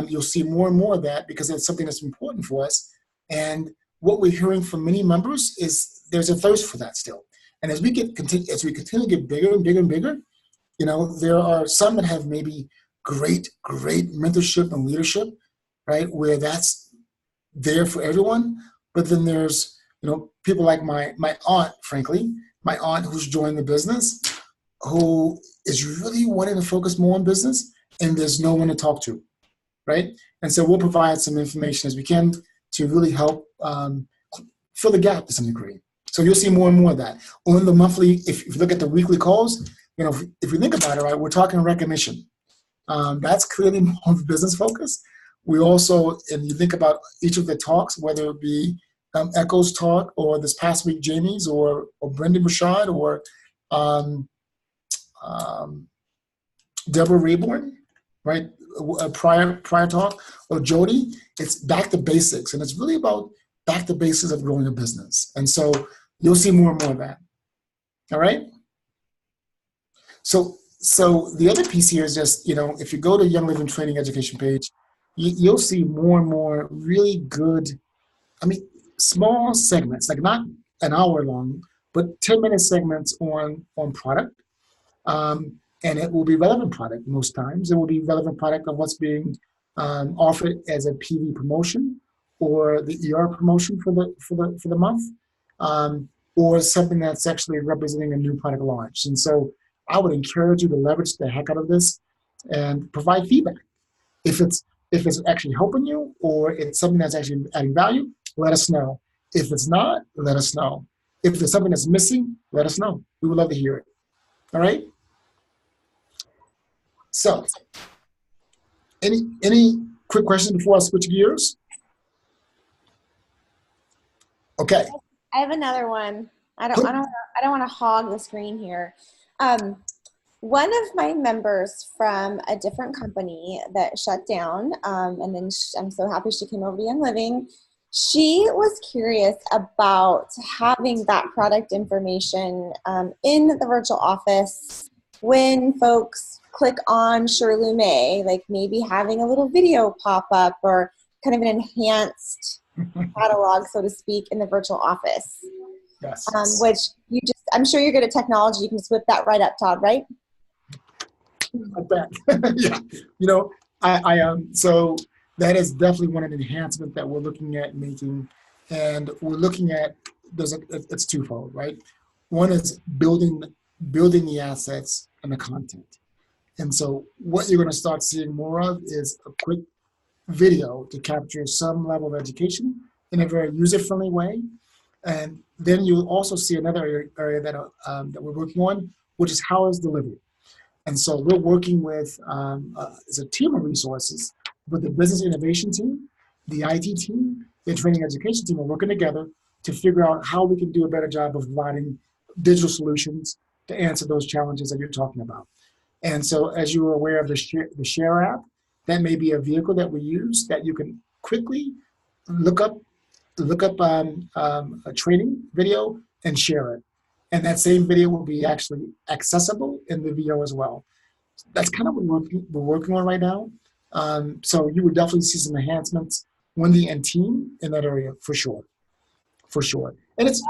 You'll see more and more of that because it's something that's important for us. And what we're hearing from many members is there's a thirst for that still. And as we continue to get bigger and bigger and bigger, there are some that have maybe great mentorship and leadership, right, where that's there for everyone. But then there's people like my aunt, frankly, my aunt who's joined the business, who is really wanting to focus more on business, and there's no one to talk to, right? And so we'll provide some information as we can to really help fill the gap to some degree. So you'll see more and more of that. On the monthly, if you look at the weekly calls, if you think about it, right, we're talking recognition. That's clearly more of a business focus. We also, and you think about each of the talks, whether it be Echo's talk or this past week Jamie's or Brendan Bouchard or Deborah Rayborn, right? A prior talk, or Jody. It's back to basics, and it's really about back to basics of growing a business. And so you'll see more and more of that. All right. So the other piece here is just, if you go to Young Living Training Education page, you'll see more and more really good, small segments, like not an hour long, but 10-minute segments on product. And it will be relevant product most times. It will be relevant product of what's being offered as a PV promotion or the ER promotion for the month, or something that's actually representing a new product launch. And so I would encourage you to leverage the heck out of this and provide feedback. If it's actually helping you or it's something that's actually adding value, let us know. If it's not, let us know. If there's something that's missing, let us know. We would love to hear it. All right? So, any quick questions before I switch gears? Okay. I have another one. I don't want to hog the screen here. One of my members from a different company that shut down, and then I'm so happy she came over to Young Living. She was curious about having that product information in the virtual office when folks click on Sherlume, like maybe having a little video pop up or kind of an enhanced catalog, so to speak, in the virtual office. Yes. Which I'm sure you're good at technology. You can just whip that right up, Todd, right? I bet. Yeah. So that is definitely one of the enhancements that we're looking at making. And we're looking at, it's twofold, right? One is building the assets and the content. And so what you're going to start seeing more of is a quick video to capture some level of education in a very user-friendly way. And then you'll also see another area that we're working on, which is how is delivery. And so we're working with, as a team of resources, with the business innovation team, the IT team, the training education team are working together to figure out how we can do a better job of providing digital solutions to answer those challenges that you're talking about. And so as you are aware of the Share app, that may be a vehicle that we use that you can quickly look up a training video and share it. And that same video will be actually accessible in the video as well. That's kind of what we're working on right now. So you would definitely see some enhancements, Wendy and team, in that area for sure. For sure. And it's,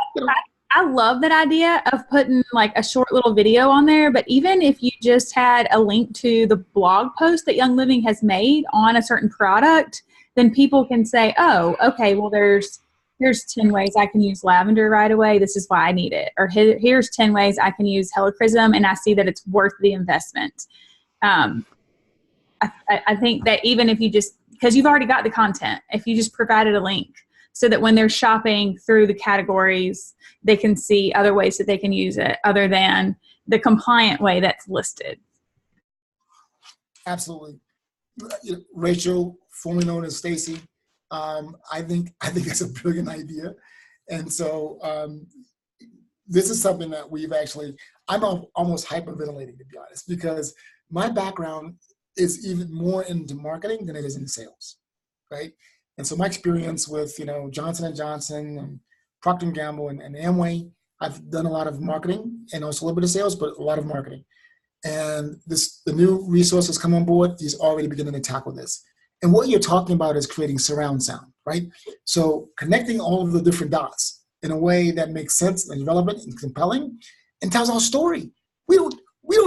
I love that idea of putting like a short little video on there, but even if you just had a link to the blog post that Young Living has made on a certain product, then people can say, oh, okay, well, here's 10 ways I can use lavender right away. This is why I need it. Or here's 10 ways I can use helichrysum, and I see that it's worth the investment. I think that even if you just, because you've already got the content, if you just provided a link so that when they're shopping through the categories, they can see other ways that they can use it other than the compliant way that's listed. Absolutely. Rachel, formerly known as Stacy, I think it's a brilliant idea. And so this is something that I'm almost hyperventilating, to be honest, because my background is even more into marketing than it is in sales, right? And so my experience with, Johnson & Johnson and Procter & Gamble and Amway, I've done a lot of marketing and also a little bit of sales, but a lot of marketing. And the new resources come on board, he's already beginning to tackle this. And what you're talking about is creating surround sound, right? So connecting all of the different dots in a way that makes sense and relevant and compelling and tells our story. We don't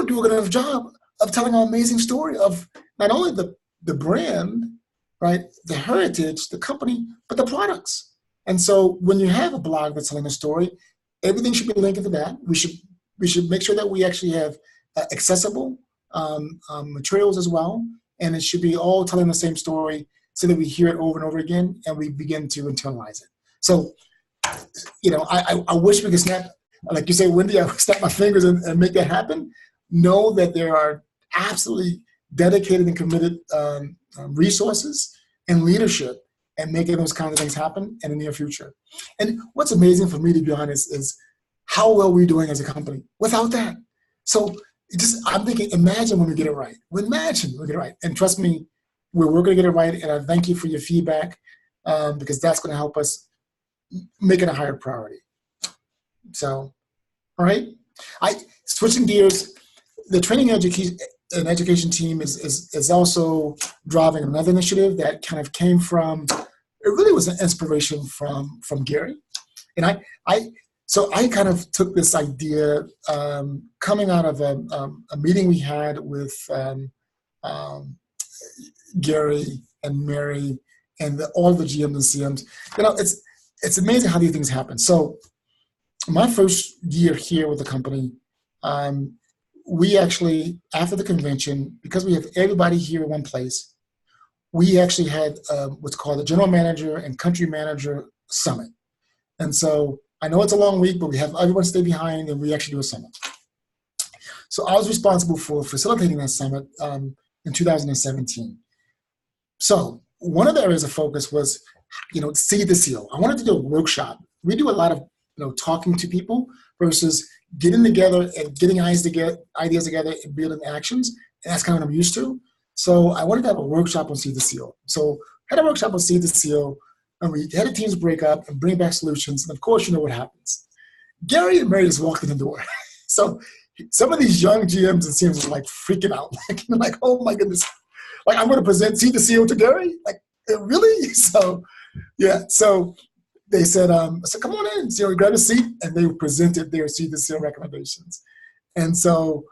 do a good enough job of telling our amazing story of not only the brand, right, the heritage, the company, but the products. And so when you have a blog that's telling a story, everything should be linked to that. We should make sure that we actually have accessible materials as well. And it should be all telling the same story so that we hear it over and over again and we begin to internalize it. So, I wish we could snap, like you say, Wendy, I would snap my fingers and make that happen. Know that there are absolutely dedicated and committed resources and leadership and making those kinds of things happen in the near future. And what's amazing for me, to be honest, is how well we're doing as a company without that. So I'm thinking, imagine when we get it right. Imagine we get it right. And trust me, we're going to get it right. And I thank you for your feedback because that's going to help us make it a higher priority. So, all right. Switching gears, the training and education team is also driving another initiative that kind of came from, it really was an inspiration from Gary. And I kind of took this idea coming out of a meeting we had with Gary and Mary and all the GMs and CMs. You know, it's amazing how these things happen. So my first year here with the company, we actually, after the convention, because we have everybody here in one place, we actually had what's called a general manager and country manager summit. And so I know it's a long week, but we have everyone stay behind and we actually do a summit. So I was responsible for facilitating that summit in 2017. So one of the areas of focus was, seed the seal. I wanted to do a workshop. We do a lot of, talking to people versus getting together and getting ideas together and building actions. And that's kind of what I'm used to. So I wanted to have a workshop on Seed the Seal. So I had a workshop on Seed the Seal, and we had the teams break up and bring back solutions. And of course, you know what happens. Gary and Mary just walked in the door. So some of these young GMs and CMs were like freaking out. Like, oh my goodness. Like, I'm going to present Seed the Seal to Gary? Like, really? So, yeah. So they said, come on in. So we grabbed a seat, and they presented their Seed the Seal recommendations. And so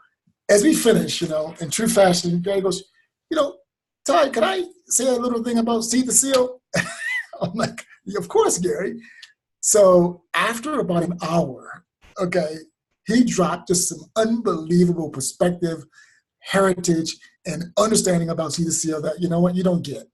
as we finished, in true fashion, Gary goes, Todd, can I say a little thing about Seed the Seal? I'm like, yeah, of course, Gary. So after about an hour, he dropped just some unbelievable perspective, heritage, and understanding about Seed the Seal that, you don't get.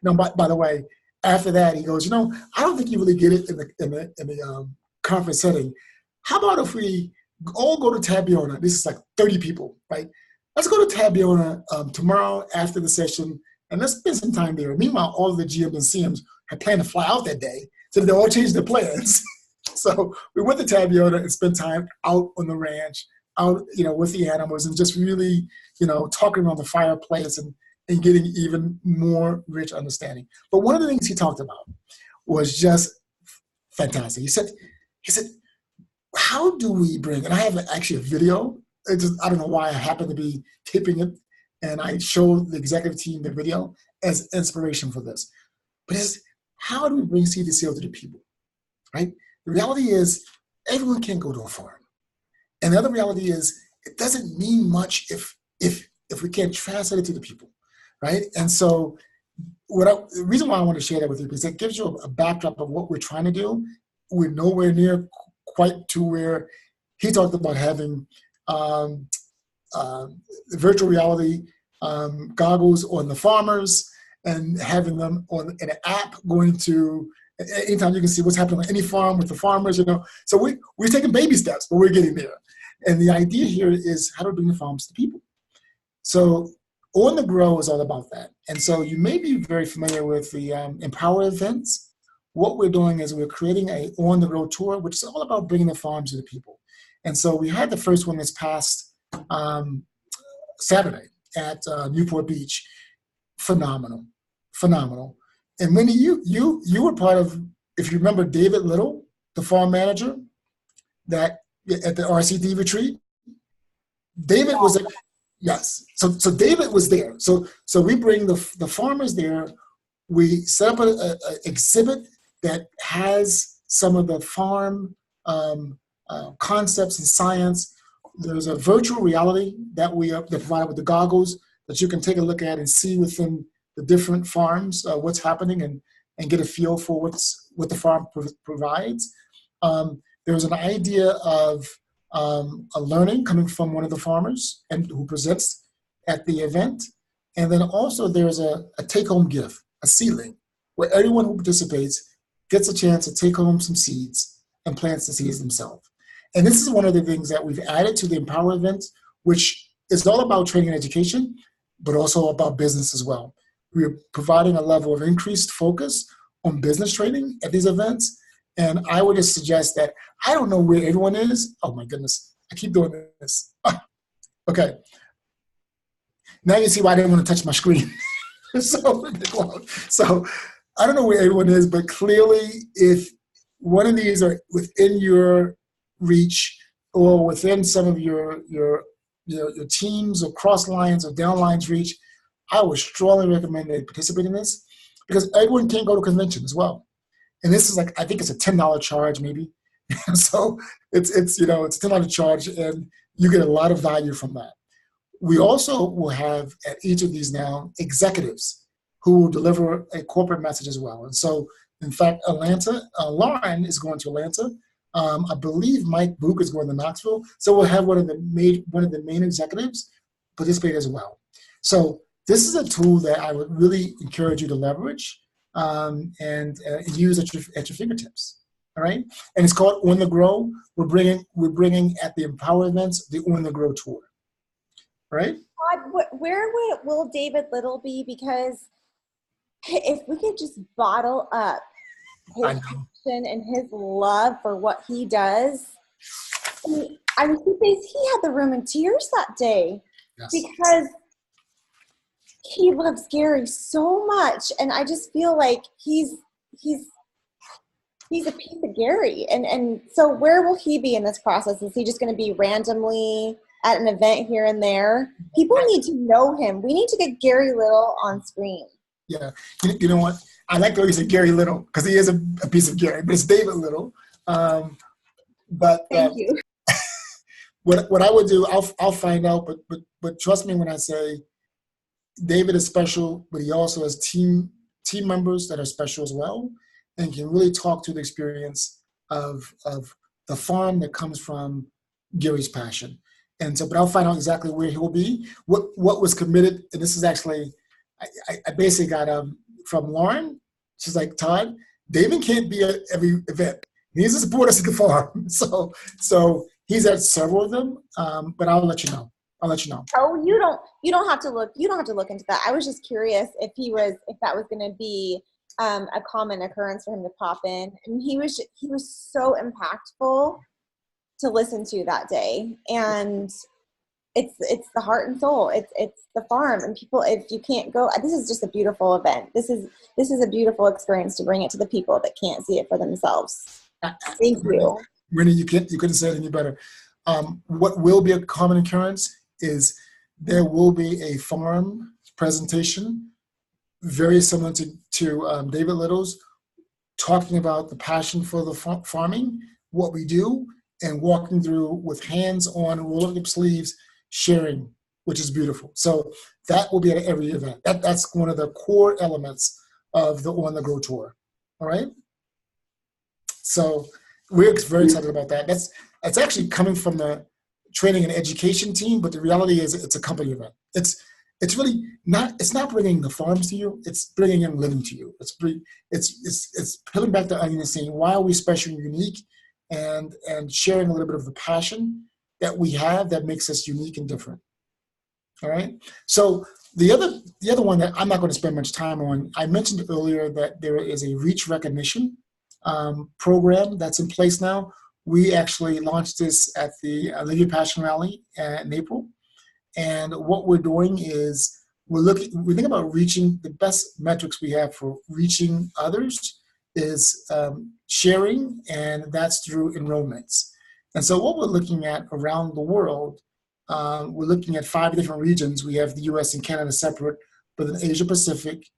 By the way, after that, he goes, I don't think you really get it in the conference setting. How about if we all go to Tabiona? This is like 30 people, right? Let's go to Tabiona tomorrow after the session, and let's spend some time there. Meanwhile, all of the GMs and CMs had planned to fly out that day, so they all changed their plans. So we went to Tabiona and spent time out on the ranch, out with the animals, and just really talking around the fireplace and getting even more rich understanding. But one of the things he talked about was just fantastic. He said, how do we bring, and I have actually a video, I don't know why I happen to be taping it, and I showed the executive team the video as inspiration for this. But how do we bring Seed the Seal to the people, right? The reality is everyone can't go to a farm. And the other reality is it doesn't mean much if we can't translate it to the people, right? And so the reason why I want to share that with you is it gives you a backdrop of what we're trying to do. We're nowhere near quite to where he talked about having virtual reality goggles on the farmers and having them on an app going to anytime you can see what's happening on any farm with the farmers, So we're taking baby steps, but we're getting there. And the idea here is how to bring the farms to people. So On the Grow is all about that. And so you may be very familiar with the Empower events. What we're doing is we're creating a On the Grow tour, which is all about bringing the farms to the people. And so we had the first one this past Saturday at Newport Beach. Phenomenal. And Wendy, you were part of, if you remember David Little, the farm manager, that at the RCD retreat. David was at, yes. So David was there. So we bring the farmers there. We set up an exhibit that has some of the farm concepts and science. There's a virtual reality that we provide with the goggles that you can take a look at and see within the different farms what's happening and get a feel for what the farm provides. There's an idea of a learning coming from one of the farmers and who presents at the event. And then also there's a take-home gift, a seedling, where everyone who participates gets a chance to take home some seeds and plants the seeds themselves. And this is one of the things that we've added to the Empower event, which is all about training and education, but also about business as well. we're providing a level of increased focus on business training at these events. And I would just suggest that I don't know where everyone is. Oh my goodness, I keep doing this. Okay. Now you see why I didn't want to touch my screen. So I don't know where everyone is, but clearly if one of these are within your reach or within some of your teams or cross lines or down lines reach, I would strongly recommend they participate in this because everyone can't go to convention as well. And this is like, I think it's a $10 charge maybe. So it's a $10 charge and you get a lot of value from that. We also will have at each of these now executives who will deliver a corporate message as well. And so, in fact, Lauren is going to Atlanta. I believe Mike Book is going to Knoxville. So we'll have one of the main executives participate as well. So this is a tool that I would really encourage you to leverage and use at your fingertips. All right, and it's called On the Grow. We're bringing at the Empower events the On the Grow tour. Right? Todd, where will David Little be? Because if we could just bottle up his passion and his love for what he does. He had the room in tears that day. Yes. Because he loves Gary so much, and I just feel like he's a piece of Gary. And so where will he be in this process? Is he just going to be randomly at an event here and there? People need to know him. We need to get Gary Little on screen. Yeah. You know what? I like the way you say Gary Little because he is a piece of Gary, but it's David Little. Thank you. What I would do, I'll find out, but trust me when I say David is special, but he also has team members that are special as well and can really talk to the experience of the farm that comes from Gary's passion. And so, but I'll find out exactly where he will be. What was committed, and this is actually, I basically got from Lauren. She's like, Todd, David can't be at every event. He needs to support us at the farm. So he's at several of them, but I'll let you know. Oh, you don't have to look. You don't have to look into that. I was just curious if that was going to be a common occurrence for him to pop in. And he was so impactful to listen to that day, and it's the heart and soul. It's the farm, and people. If you can't go, this is just a beautiful event. This is a beautiful experience to bring it to the people that can't see it for themselves. Thank you, Renee. You couldn't say it any better. What will be a common occurrence is there will be a farm presentation, very similar to David Little's, talking about the passion for the farming, what we do, and walking through with hands-on, rolling up sleeves, sharing, which is beautiful. So that will be at every event. That's one of the core elements of the On the Grow tour. All right. So we're very excited about that. That's actually coming from the training and education team, but the reality is it's a company event. It's really not. It's not bringing the farms to you. It's bringing Young Living to you. It's peeling back the onion and saying why are we special and unique, and sharing a little bit of the passion that we have that makes us unique and different. All right. So the other one that I'm not going to spend much time on, I mentioned earlier that there is a reach recognition program that's in place now. We actually launched this at the Live Your Passion Rally in April. And what we're doing is we think about reaching. The best metrics we have for reaching others is sharing, and that's through enrollments. And so what we're looking at around the world, we're looking at 5 different regions. We have the US and Canada separate, but in Asia Pacific,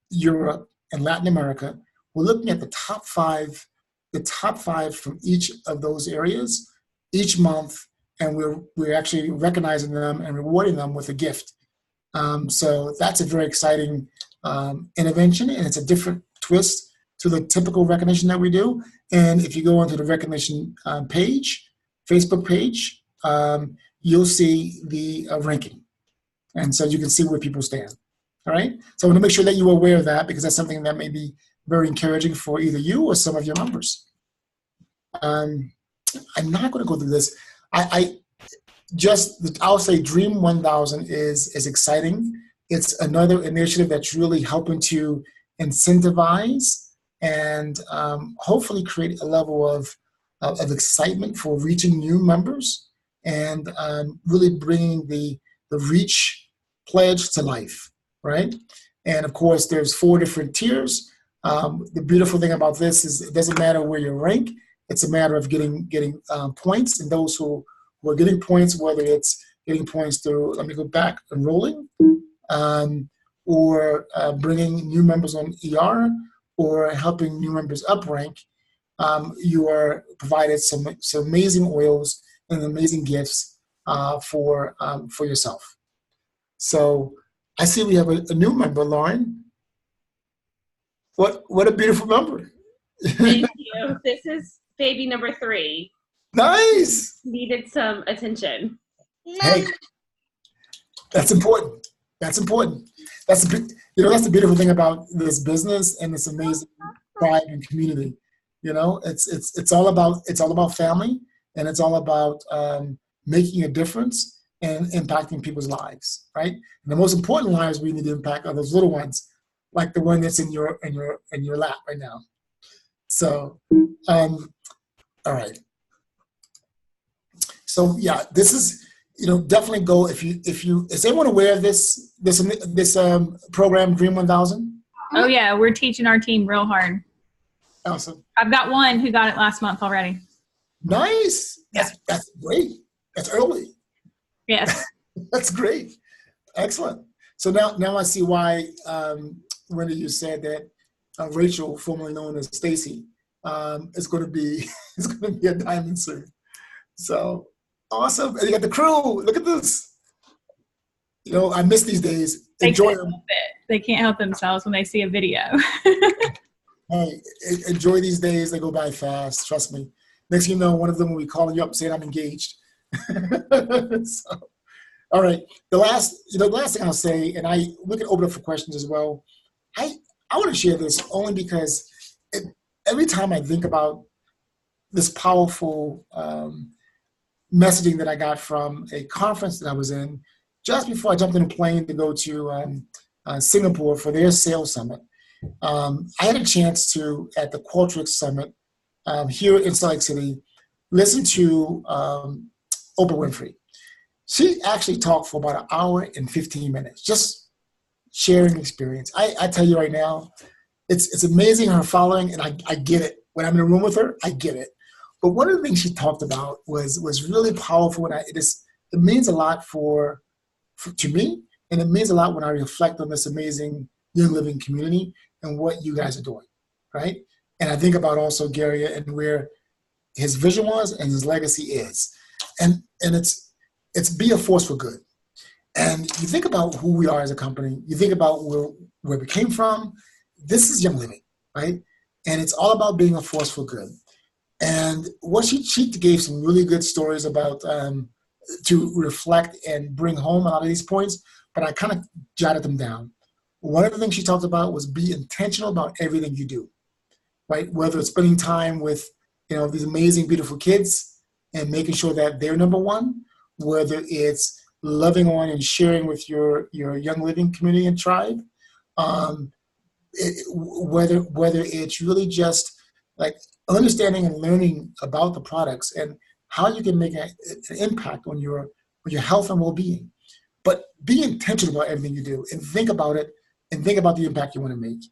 Europe, and Latin America, we're looking at the top five from each of those areas each month, and we're actually recognizing them and rewarding them with a gift. So that's a very exciting intervention, and it's a different twist to the typical recognition that we do. And if you go onto the recognition page, Facebook page, you'll see the ranking. And so you can see where people stand. All right. So I want to make sure that you're aware of that because that's something that may be very encouraging for either you or some of your members. I'm not going to go through this. I'll say Dream 1000 is exciting, It's another initiative that's really helping to incentivize and hopefully create a level of excitement for reaching new members and really bringing the Reach pledge to life, right? And of course, there's 4 different tiers. The beautiful thing about this is it doesn't matter where you rank. It's a matter of getting points, and those who are getting points, whether it's getting points through, let me go back, enrolling, or bringing new members on ER, or helping new members up rank, you are provided some amazing oils and amazing gifts for yourself. So I see we have a new member, Lauren. What a beautiful number. Thank you. This is baby number 3. Nice. Needed some attention. Hey, that's important. That's important. That's the beautiful thing about this business and this amazing tribe and community. It's all about family, and it's all about making a difference and impacting people's lives, right? And the most important lives we need to impact are those little ones, like the one that's in your lap right now. So, all right. So yeah, this is, definitely go if you is anyone aware of this program, Dream 1000? Oh yeah, we're teaching our team real hard. Awesome. I've got one who got it last month already. Nice. That's great. That's early. Yes. That's great. Excellent. So now I see why Wendy, you said that Rachel, formerly known as Stacy, is going to be a diamond soon. So awesome. And you got the crew. Look at this. I miss these days. Enjoy them. They can't help themselves when they see a video. Hey, enjoy these days. They go by fast. Trust me. Next thing you know, one of them will be calling you up saying I'm engaged. So, all right. The last thing I'll say, and we can open up for questions as well. I want to share this only because every time I think about this powerful messaging that I got from a conference that I was in just before I jumped in a plane to go to Singapore for their sales summit. I had a chance to, at the Qualtrics Summit here in Salt Lake City, listen to Oprah Winfrey. She actually talked for about 1 hour and 15 minutes, just sharing experience. I tell you right now, it's amazing her following, and I get it. When I'm in a room with her, I get it. But one of the things she talked about was really powerful, and it means a lot to me, and it means a lot when I reflect on this amazing Young Living community and what you guys are doing, right? And I think about also Gary and where his vision was and his legacy is. And it's be a force for good. And you think about who we are as a company, you think about where we came from. This is Young Living, right? And it's all about being a force for good. And what she gave some really good stories about to reflect and bring home a lot of these points, but I kind of jotted them down. One of the things she talked about was be intentional about everything you do, right? Whether it's spending time with, these amazing, beautiful kids and making sure that they're number one, whether it's loving on and sharing with your Young Living community and tribe, whether it's really just like understanding and learning about the products and how you can make an impact on your health and well-being. But be intentional about everything you do and think about it and think about the impact you want to make.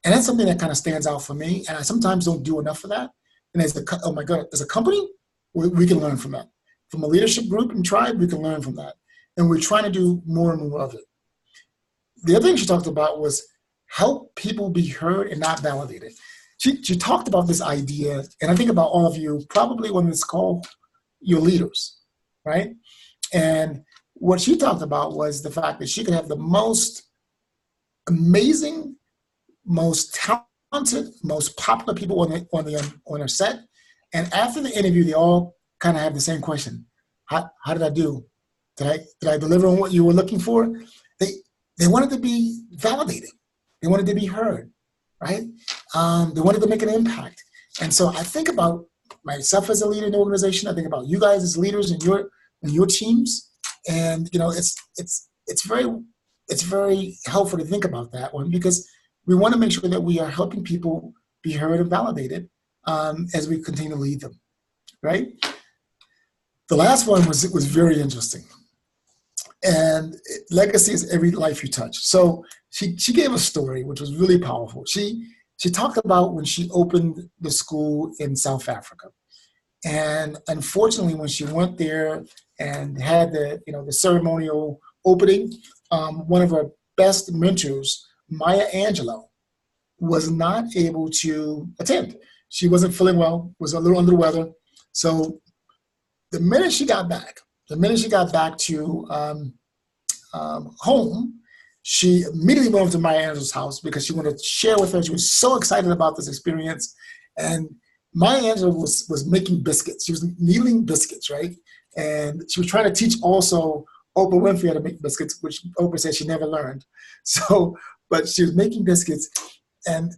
And that's something that kind of stands out for me. And I sometimes don't do enough of that. And as a company, we can learn from that. From a leadership group and tribe, we can learn from that. And we're trying to do more and more of it. The other thing she talked about was help people be heard and not validated. She talked about this idea, and I think about all of you probably on this call, your leaders, right? And what she talked about was the fact that she could have the most amazing, most talented, most popular people on her set, and after the interview, they all kind of have the same question: How did I do? Did I deliver on what you were looking for? They wanted to be validated. They wanted to be heard, right? They wanted to make an impact. And so I think about myself as a leader in the organization. I think about you guys as leaders in your teams, and it's very it's very helpful to think about that one because we want to make sure that we are helping people be heard and validated as we continue to lead them, right? The last one was very interesting. And legacy is every life you touch. So she gave a story which was really powerful. She talked about when she opened the school in South Africa. And unfortunately, when she went there and had the ceremonial opening, one of her best mentors, Maya Angelou, was not able to attend. She wasn't feeling well, was a little under the weather. So the minute she got back to home, she immediately went over to Maya Angelou's house because she wanted to share with her. She was so excited about this experience. And Maya Angelou was making biscuits. She was kneading biscuits, right? And she was trying to teach also Oprah Winfrey how to make biscuits, which Oprah said she never learned. So, but she was making biscuits. And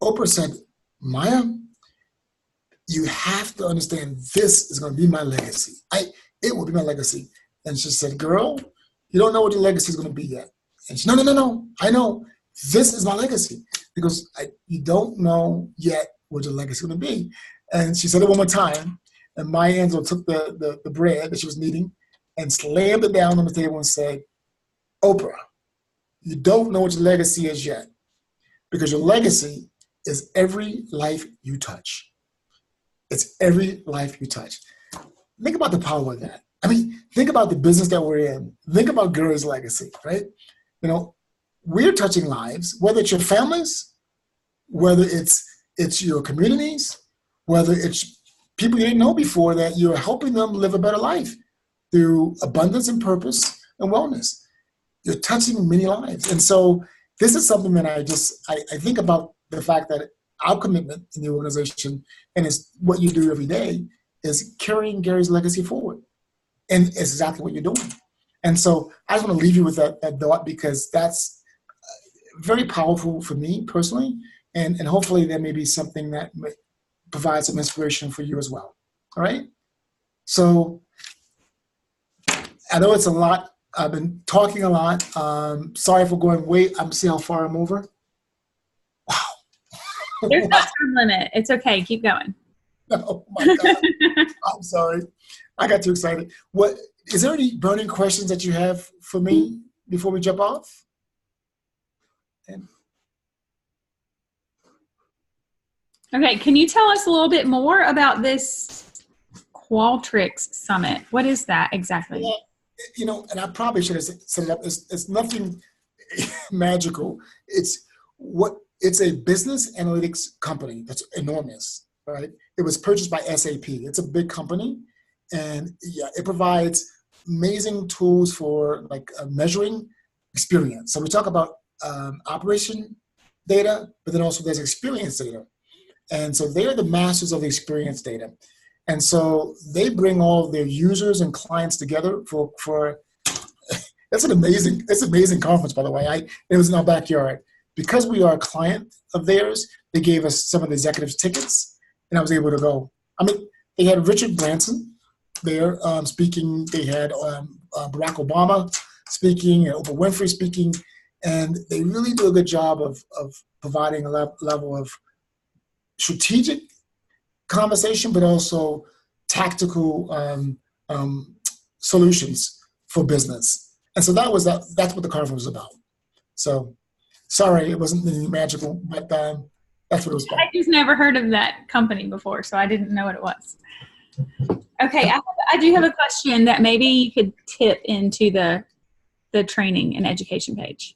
Oprah said, Maya, you have to understand this is going to be my legacy. It will be my legacy. And she said, girl, you don't know what your legacy is going to be yet. And she, no, I know. This is my legacy. Because you don't know yet what your legacy is going to be. And she said it one more time. And Maya Angelou took the bread that she was kneading and slammed it down on the table and said, Oprah, you don't know what your legacy is yet. Because your legacy is every life you touch. It's every life you touch. Think about the power of that. I mean, think about the business that we're in. Think about Gary's legacy, right? We're touching lives, whether it's your families, whether it's your communities, whether it's people you didn't know before that you're helping them live a better life through abundance and purpose and wellness. You're touching many lives. And so this is something that I think about the fact that our commitment in the organization, and it's what you do every day, is carrying Gary's legacy forward. And it's exactly what you're doing. And so I just want to leave you with that thought because that's very powerful for me personally. And hopefully there may be something that provides some inspiration for you as well. All right? So I know it's a lot. I've been talking a lot. Sorry for going way. I'm seeing how far I'm over. Wow. There's no time limit. It's okay. Keep going. Oh my God. I'm sorry. I got too excited. What is there any burning questions that you have for me before we jump off? Okay, can you tell us a little bit more about this Qualtrics Summit? What is that exactly? Well, and I probably should have set it up. It's nothing magical. It's a business analytics company that's enormous, right? It was purchased by SAP. It's a big company, and it provides amazing tools for measuring experience. So we talk about operation data, but then also there's experience data. And so they're the masters of the experience data. And so they bring all of their users and clients together for it's an amazing conference, by the way. It was in our backyard. Because we are a client of theirs, they gave us some of the executives tickets, and I was able to go. I mean, they had Richard Branson there speaking. They had Barack Obama speaking and Oprah Winfrey speaking. And they really do a good job of providing a level of strategic conversation, but also tactical solutions for business. And so that's what the conference was about. So sorry, it wasn't anything magical, but that's what it was about. I just never heard of that company before, so I didn't know what it was. Okay, I do have a question that maybe you could tip into the training and education page.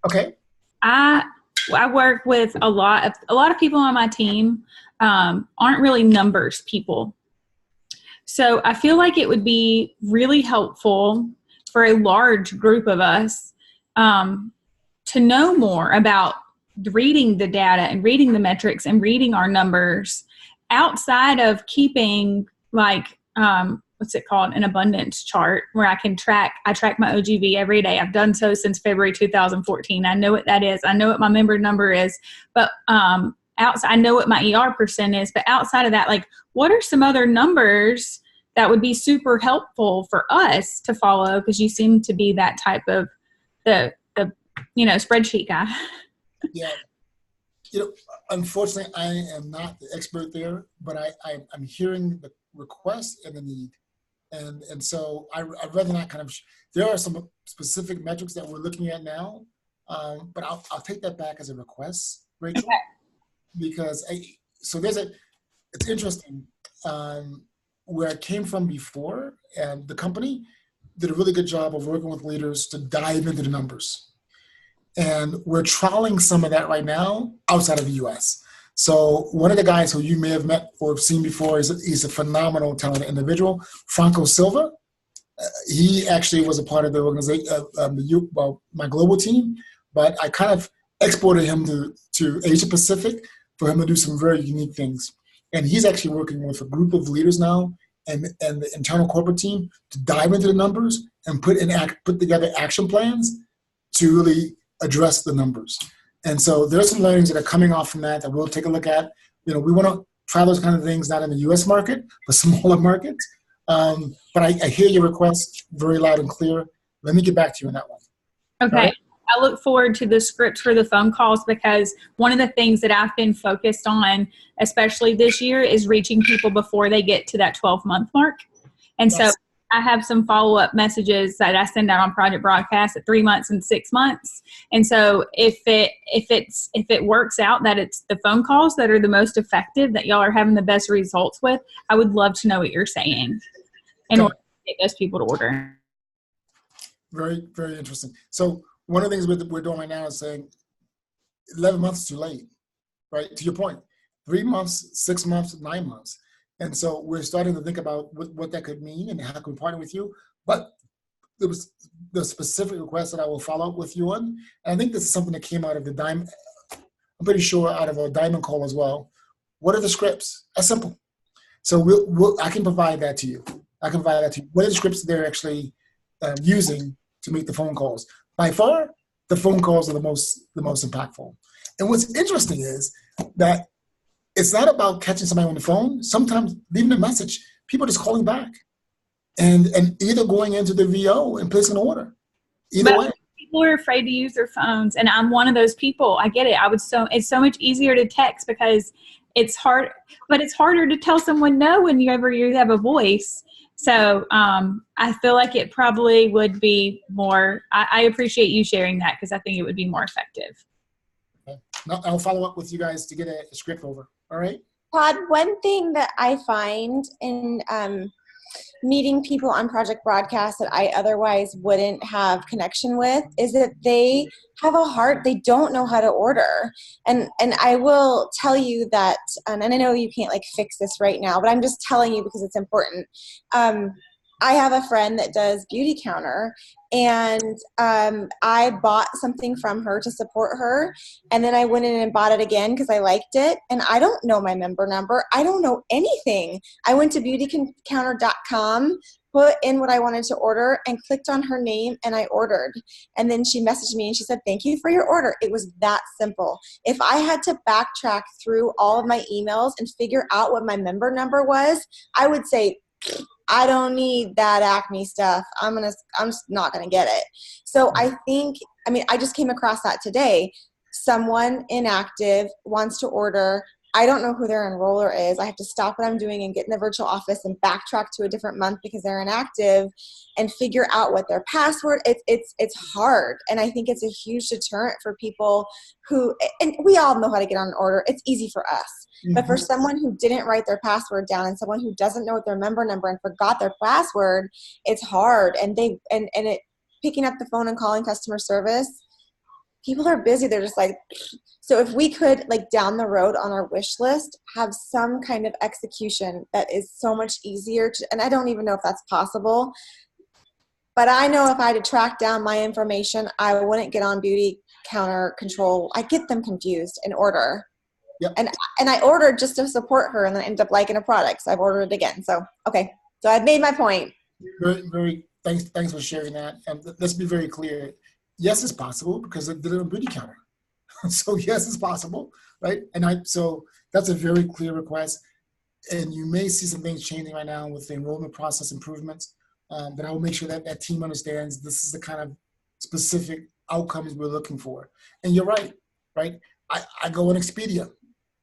Okay. I work with a lot of people on my team aren't really numbers people. So I feel like it would be really helpful for a large group of us to know more about reading the data and reading the metrics and reading our numbers outside of keeping what's it called? An abundance chart where I track my OGV every day. I've done so since February 2014. I know what that is. I know what my member number is, but outside, I know what my ER percent is, but outside of that, what are some other numbers that would be super helpful for us to follow? Because you seem to be that type of the spreadsheet guy. Yeah. Unfortunately, I am not the expert there, but I'm hearing the request and the need. And so I'd rather not there are some specific metrics that we're looking at now, but I'll take that back as a request, Rachel, because it's interesting. Where I came from before, and the company did a really good job of working with leaders to dive into the numbers. And we're trialing some of that right now outside of the US. So one of the guys who you may have met or seen before, he's a phenomenal, talented individual, Franco Silva. He actually was a part of the organization, my global team, but I kind of exported him to Asia Pacific for him to do some very unique things. And he's actually working with a group of leaders now and the internal corporate team to dive into the numbers and put together action plans to really address the numbers. And so there's some learnings that are coming off from that we'll take a look at. We want to try those kind of things, not in the US market, but smaller markets. But I hear your request very loud and clear. Let me get back to you on that one. Okay. Right? I look forward to the scripts for the phone calls, because one of the things that I've been focused on, especially this year, is reaching people before they get to that 12-month mark. And yes. So I have some follow-up messages that I send out on Project Broadcast at 3 months and 6 months. And so if it works out that it's the phone calls that are the most effective, that y'all are having the best results with, I would love to know what you're saying in order to get those people to order. Very, very interesting. So one of the things we're doing right now is saying 11 months is too late, right? To your point, 3 months, 6 months, 9 months. And so we're starting to think about what that could mean and how can we partner with you. But there was the specific request that I will follow up with you on. And I think this is something that came out of the Diamond, I'm pretty sure out of a Diamond call as well. What are the scripts? That's simple. So I can provide that to you. What are the scripts they're actually using to make the phone calls? By far, the phone calls are the most impactful. And what's interesting is that it's not about catching somebody on the phone. Sometimes leaving a message, people just calling back and either going into the VO and placing an order. Either way. People are afraid to use their phones, and I'm one of those people. I get it. It's so much easier to text because it's hard, but it's harder to tell someone no when you have a voice. So I feel like it probably would be more, I appreciate you sharing that, because I think it would be more effective. Okay. Now, I'll follow up with you guys to get a script over. All right. Todd, one thing that I find in meeting people on Project Broadcast that I otherwise wouldn't have connection with is that they have a heart. They don't know how to order. And I will tell you that, and I know you can't fix this right now, but I'm just telling you because it's important. I have a friend that does Beauty Counter, and I bought something from her to support her, and then I went in and bought it again because I liked it, and I don't know my member number. I don't know anything. I went to beautycounter.com, put in what I wanted to order, and clicked on her name, and I ordered. And then she messaged me, and she said, "Thank you for your order." It was that simple. If I had to backtrack through all of my emails and figure out what my member number was, I would say, I don't need that acne stuff. I'm just not gonna get it. So I just came across that today. Someone inactive wants to order. I don't know who their enroller is. I have to stop what I'm doing and get in the virtual office and backtrack to a different month because they're inactive and figure out what their password. It's hard, and I think it's a huge deterrent for people who. And we all know how to get on an order. It's easy for us. Mm-hmm. But for someone who didn't write their password down and someone who doesn't know what their member number and forgot their password, it's hard. And picking up the phone and calling customer service, people are busy. They're just so if we could down the road on our wish list, have some kind of execution that is so much easier and I don't even know if that's possible, but I know if I had to track down my information, I wouldn't get on Beauty Counter Control. I get them confused and order. Yep. And I ordered just to support her, and then ended up liking a product, so I've ordered it again. So okay, so I've made my point. Very, very. Thanks for sharing that. Let's be very clear. Yes, it's possible because they did it on Beauty Counter. So yes, it's possible, right? So that's a very clear request, and you may see some things changing right now with the enrollment process improvements. But I will make sure that team understands this is the kind of specific outcomes we're looking for. And you're right, right? I go on Expedia.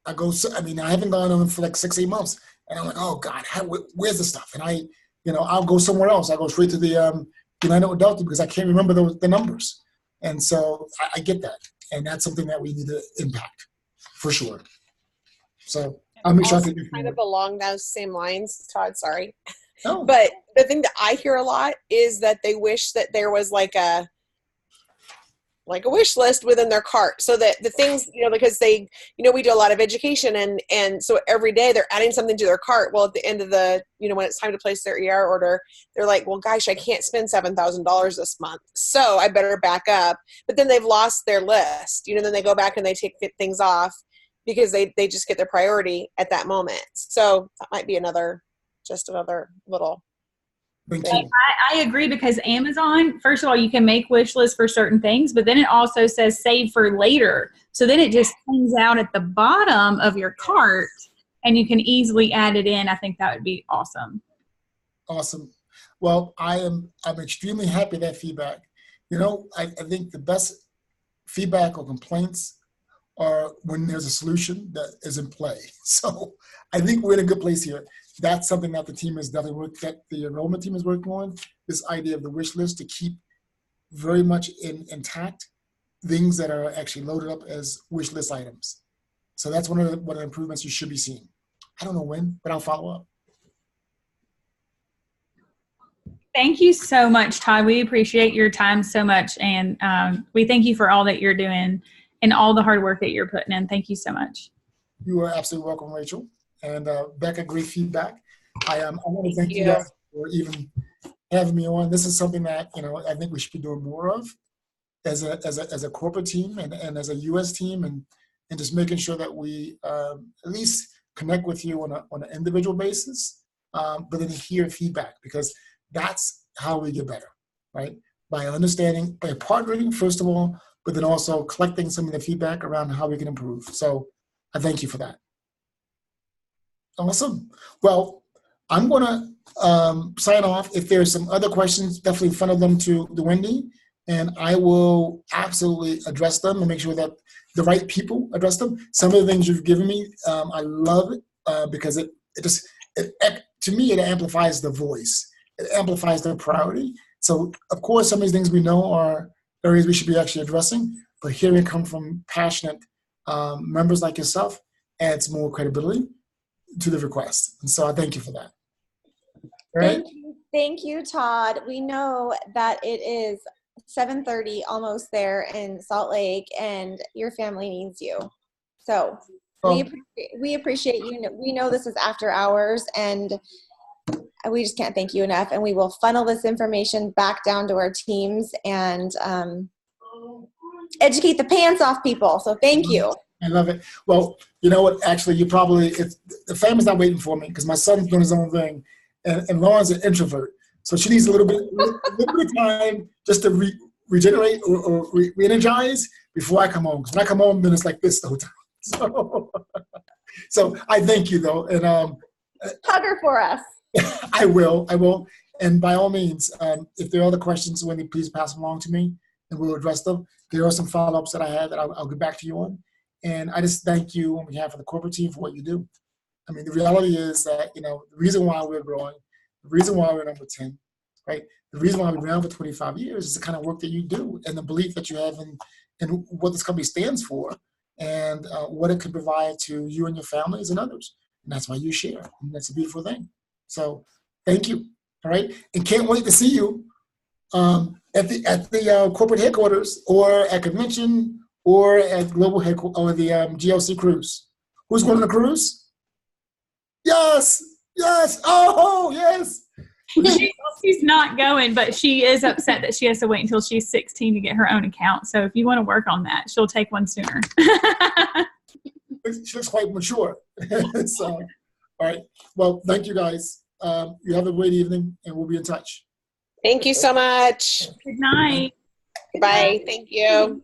I haven't gone on for like 6-8 months, and I'm like, oh God, where's the stuff? And I'll go somewhere else. I go straight to the United with Delta because I can't remember the numbers. And so I get that, and that's something that we need to impact for sure. So I'll make sure I can do kind of along those same lines, Todd. Sorry, no. But the thing that I hear a lot is that they wish that there was like a wish list within their cart, so that the things, because they, we do a lot of education, and so every day they're adding something to their cart. Well, at the end of the, when it's time to place their ER order, they're like, well, gosh, I can't spend $7,000 this month, so I better back up. But then they've lost their list, then they go back and they take things off because they just get their priority at that moment. So that might be another little thing. I agree, because Amazon, first of all, you can make wish lists for certain things, but then it also says save for later. So then it just hangs out at the bottom of your cart and you can easily add it in. I think that would be awesome. Awesome. Well, I'm extremely happy that feedback. I think the best feedback or complaints are when there's a solution that is in play. So I think we're in a good place here. That's something that the team has definitely worked, that the enrollment team is working on, this idea of the wish list to keep very much intact things that are actually loaded up as wish list items. So that's one of the improvements you should be seeing. I don't know when, but I'll follow up. Thank you so much, Todd. We appreciate your time so much. And we thank you for all that you're doing and all the hard work that you're putting in. Thank you so much. You are absolutely welcome, Rachel. And Becca, great feedback. I want to thank you guys for even having me on. This is something that I think we should be doing more of as a corporate team and as a U.S. team, and just making sure that we at least connect with you on an individual basis, but then hear feedback, because that's how we get better, right? By understanding, by partnering first of all, but then also collecting some of the feedback around how we can improve. So I thank you for that. Awesome. Well, I'm going to sign off. If there's some other questions, definitely funnel them to Wendy, and I will absolutely address them and make sure that the right people address them. Some of the things you've given me, I love it because it to me, it amplifies the voice. It amplifies the priority. So, of course, some of these things we know are areas we should be actually addressing, but hearing it come from passionate members like yourself adds more credibility to the request. And so I thank you for that. All right? Thank you, Todd. We know that it is 7:30, almost there in Salt Lake, and your family needs you. So we appreciate you. We know this is after hours, and we just can't thank you enough. And we will funnel this information back down to our teams and educate the pants off people. So thank you. I love it. Well, you know what? Actually, the family's not waiting for me because my son's doing his own thing, and Lauren's an introvert, so she needs a little bit of time just to regenerate or re-energize before I come home. Because when I come home, then it's like this the whole time. So I thank you though, and hug her for us. I will, and by all means, if there are other questions, Wendy, please pass them along to me, and we'll address them. There are some follow-ups that I had that I'll get back to you on. And I just thank you on behalf of the corporate team for what you do. I mean, the reality is that, the reason why we're growing, the reason why we're number 10, right? The reason why we've been around for 25 years is the kind of work that you do and the belief that you have in what this company stands for and what it can provide to you and your families and others. And that's why you share. And that's a beautiful thing. So thank you. All right. And can't wait to see you at the corporate headquarters or at convention or at global headquarters or the GLC cruise. Who's going on the cruise? Yes. Oh, yes. She's not going, but she is upset that she has to wait until she's 16 to get her own account. So if you want to work on that, she'll take one sooner. She looks quite mature. So, all right. Well, thank you guys. You have a great evening, and we'll be in touch. Thank you so much. Good night. Bye. Thank you.